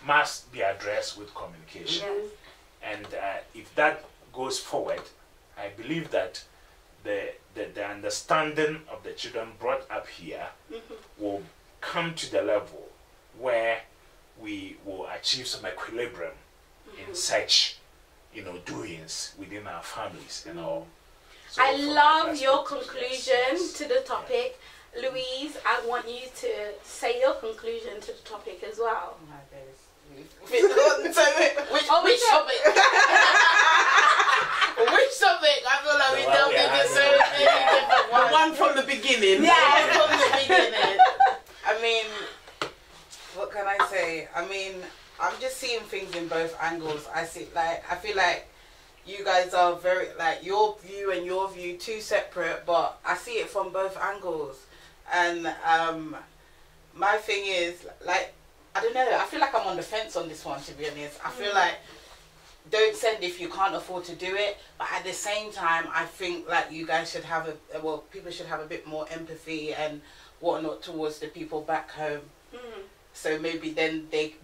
must be addressed with communication. Yes. And if that goes forward, I believe that the understanding of the children brought up here will come to the level where we will achieve some equilibrium in such, you know, doings within our families and all. So I love your conclusion to the topic. Louise, I want you to say your conclusion to the topic as well. Which topic? Which topic? I feel like we delved into so many different ones. One from the beginning. Yeah, from the beginning. I mean, what can I say? I mean, I'm just seeing things in both angles. I feel like you guys are very, like, your view and your view, two separate, but I see it from both angles. And my thing is, like, I don't know, I feel like I'm on the fence on this one, to be honest. I feel like, don't send if you can't afford to do it, but at the same time, I think like you guys should have people should have a bit more empathy and whatnot towards the people back home. So maybe then the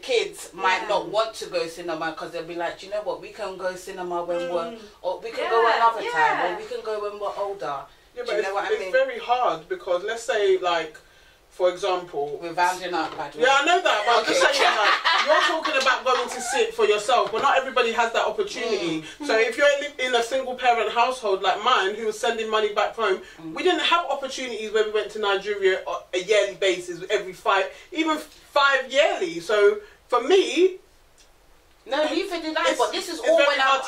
kids might not want to go cinema because they'll be like, do you know what, we can go cinema when we're, or we can go another time, or we can go when we're older. Yeah, do you know what I mean? It's very hard because let's say, like, for example, we're rounding up, by the way. Yeah, I know that, but I'm just saying, like, you're talking about going to sit for yourself, but not everybody has that opportunity. So if you're in a single parent household like mine, who was sending money back home, we didn't have opportunities where we went to Nigeria on a yearly basis, every 5 yearly. So for me, no, neither did I, but this is all when I'm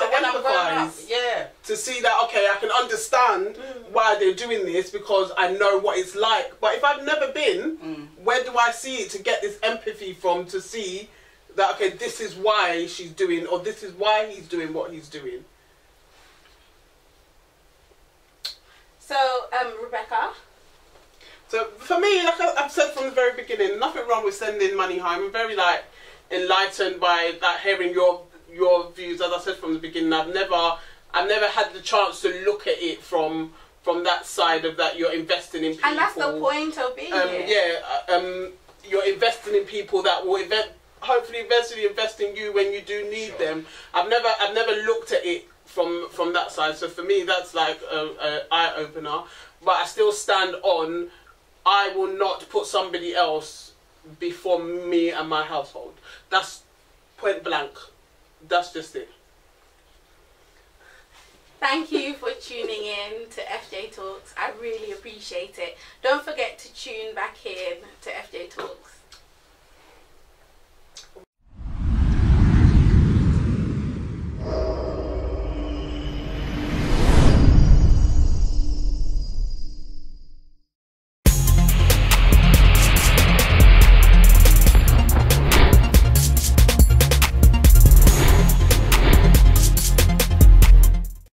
growing up. Yeah. To see that, okay, I can understand why they're doing this because I know what it's like. But if I've never been, where do I see it to get this empathy from, to see that, okay, this is why she's doing, or this is why he's doing what he's doing? So, Rebecca? So for me, like I've said from the very beginning, nothing wrong with sending money home. I'm very, like, enlightened by that, hearing your views. As I said from the beginning, I've never had the chance to look at it from that side of that. You're investing in people, and that's the point of being here. You're investing in people that will hopefully eventually invest in you when you do need them. I've never looked at it from that side. So for me, that's like an eye opener. But I still stand on, I will not put somebody else before me and my household. That's point blank. That's just it. Thank you for tuning in to FJ Talks. I really appreciate it. Don't forget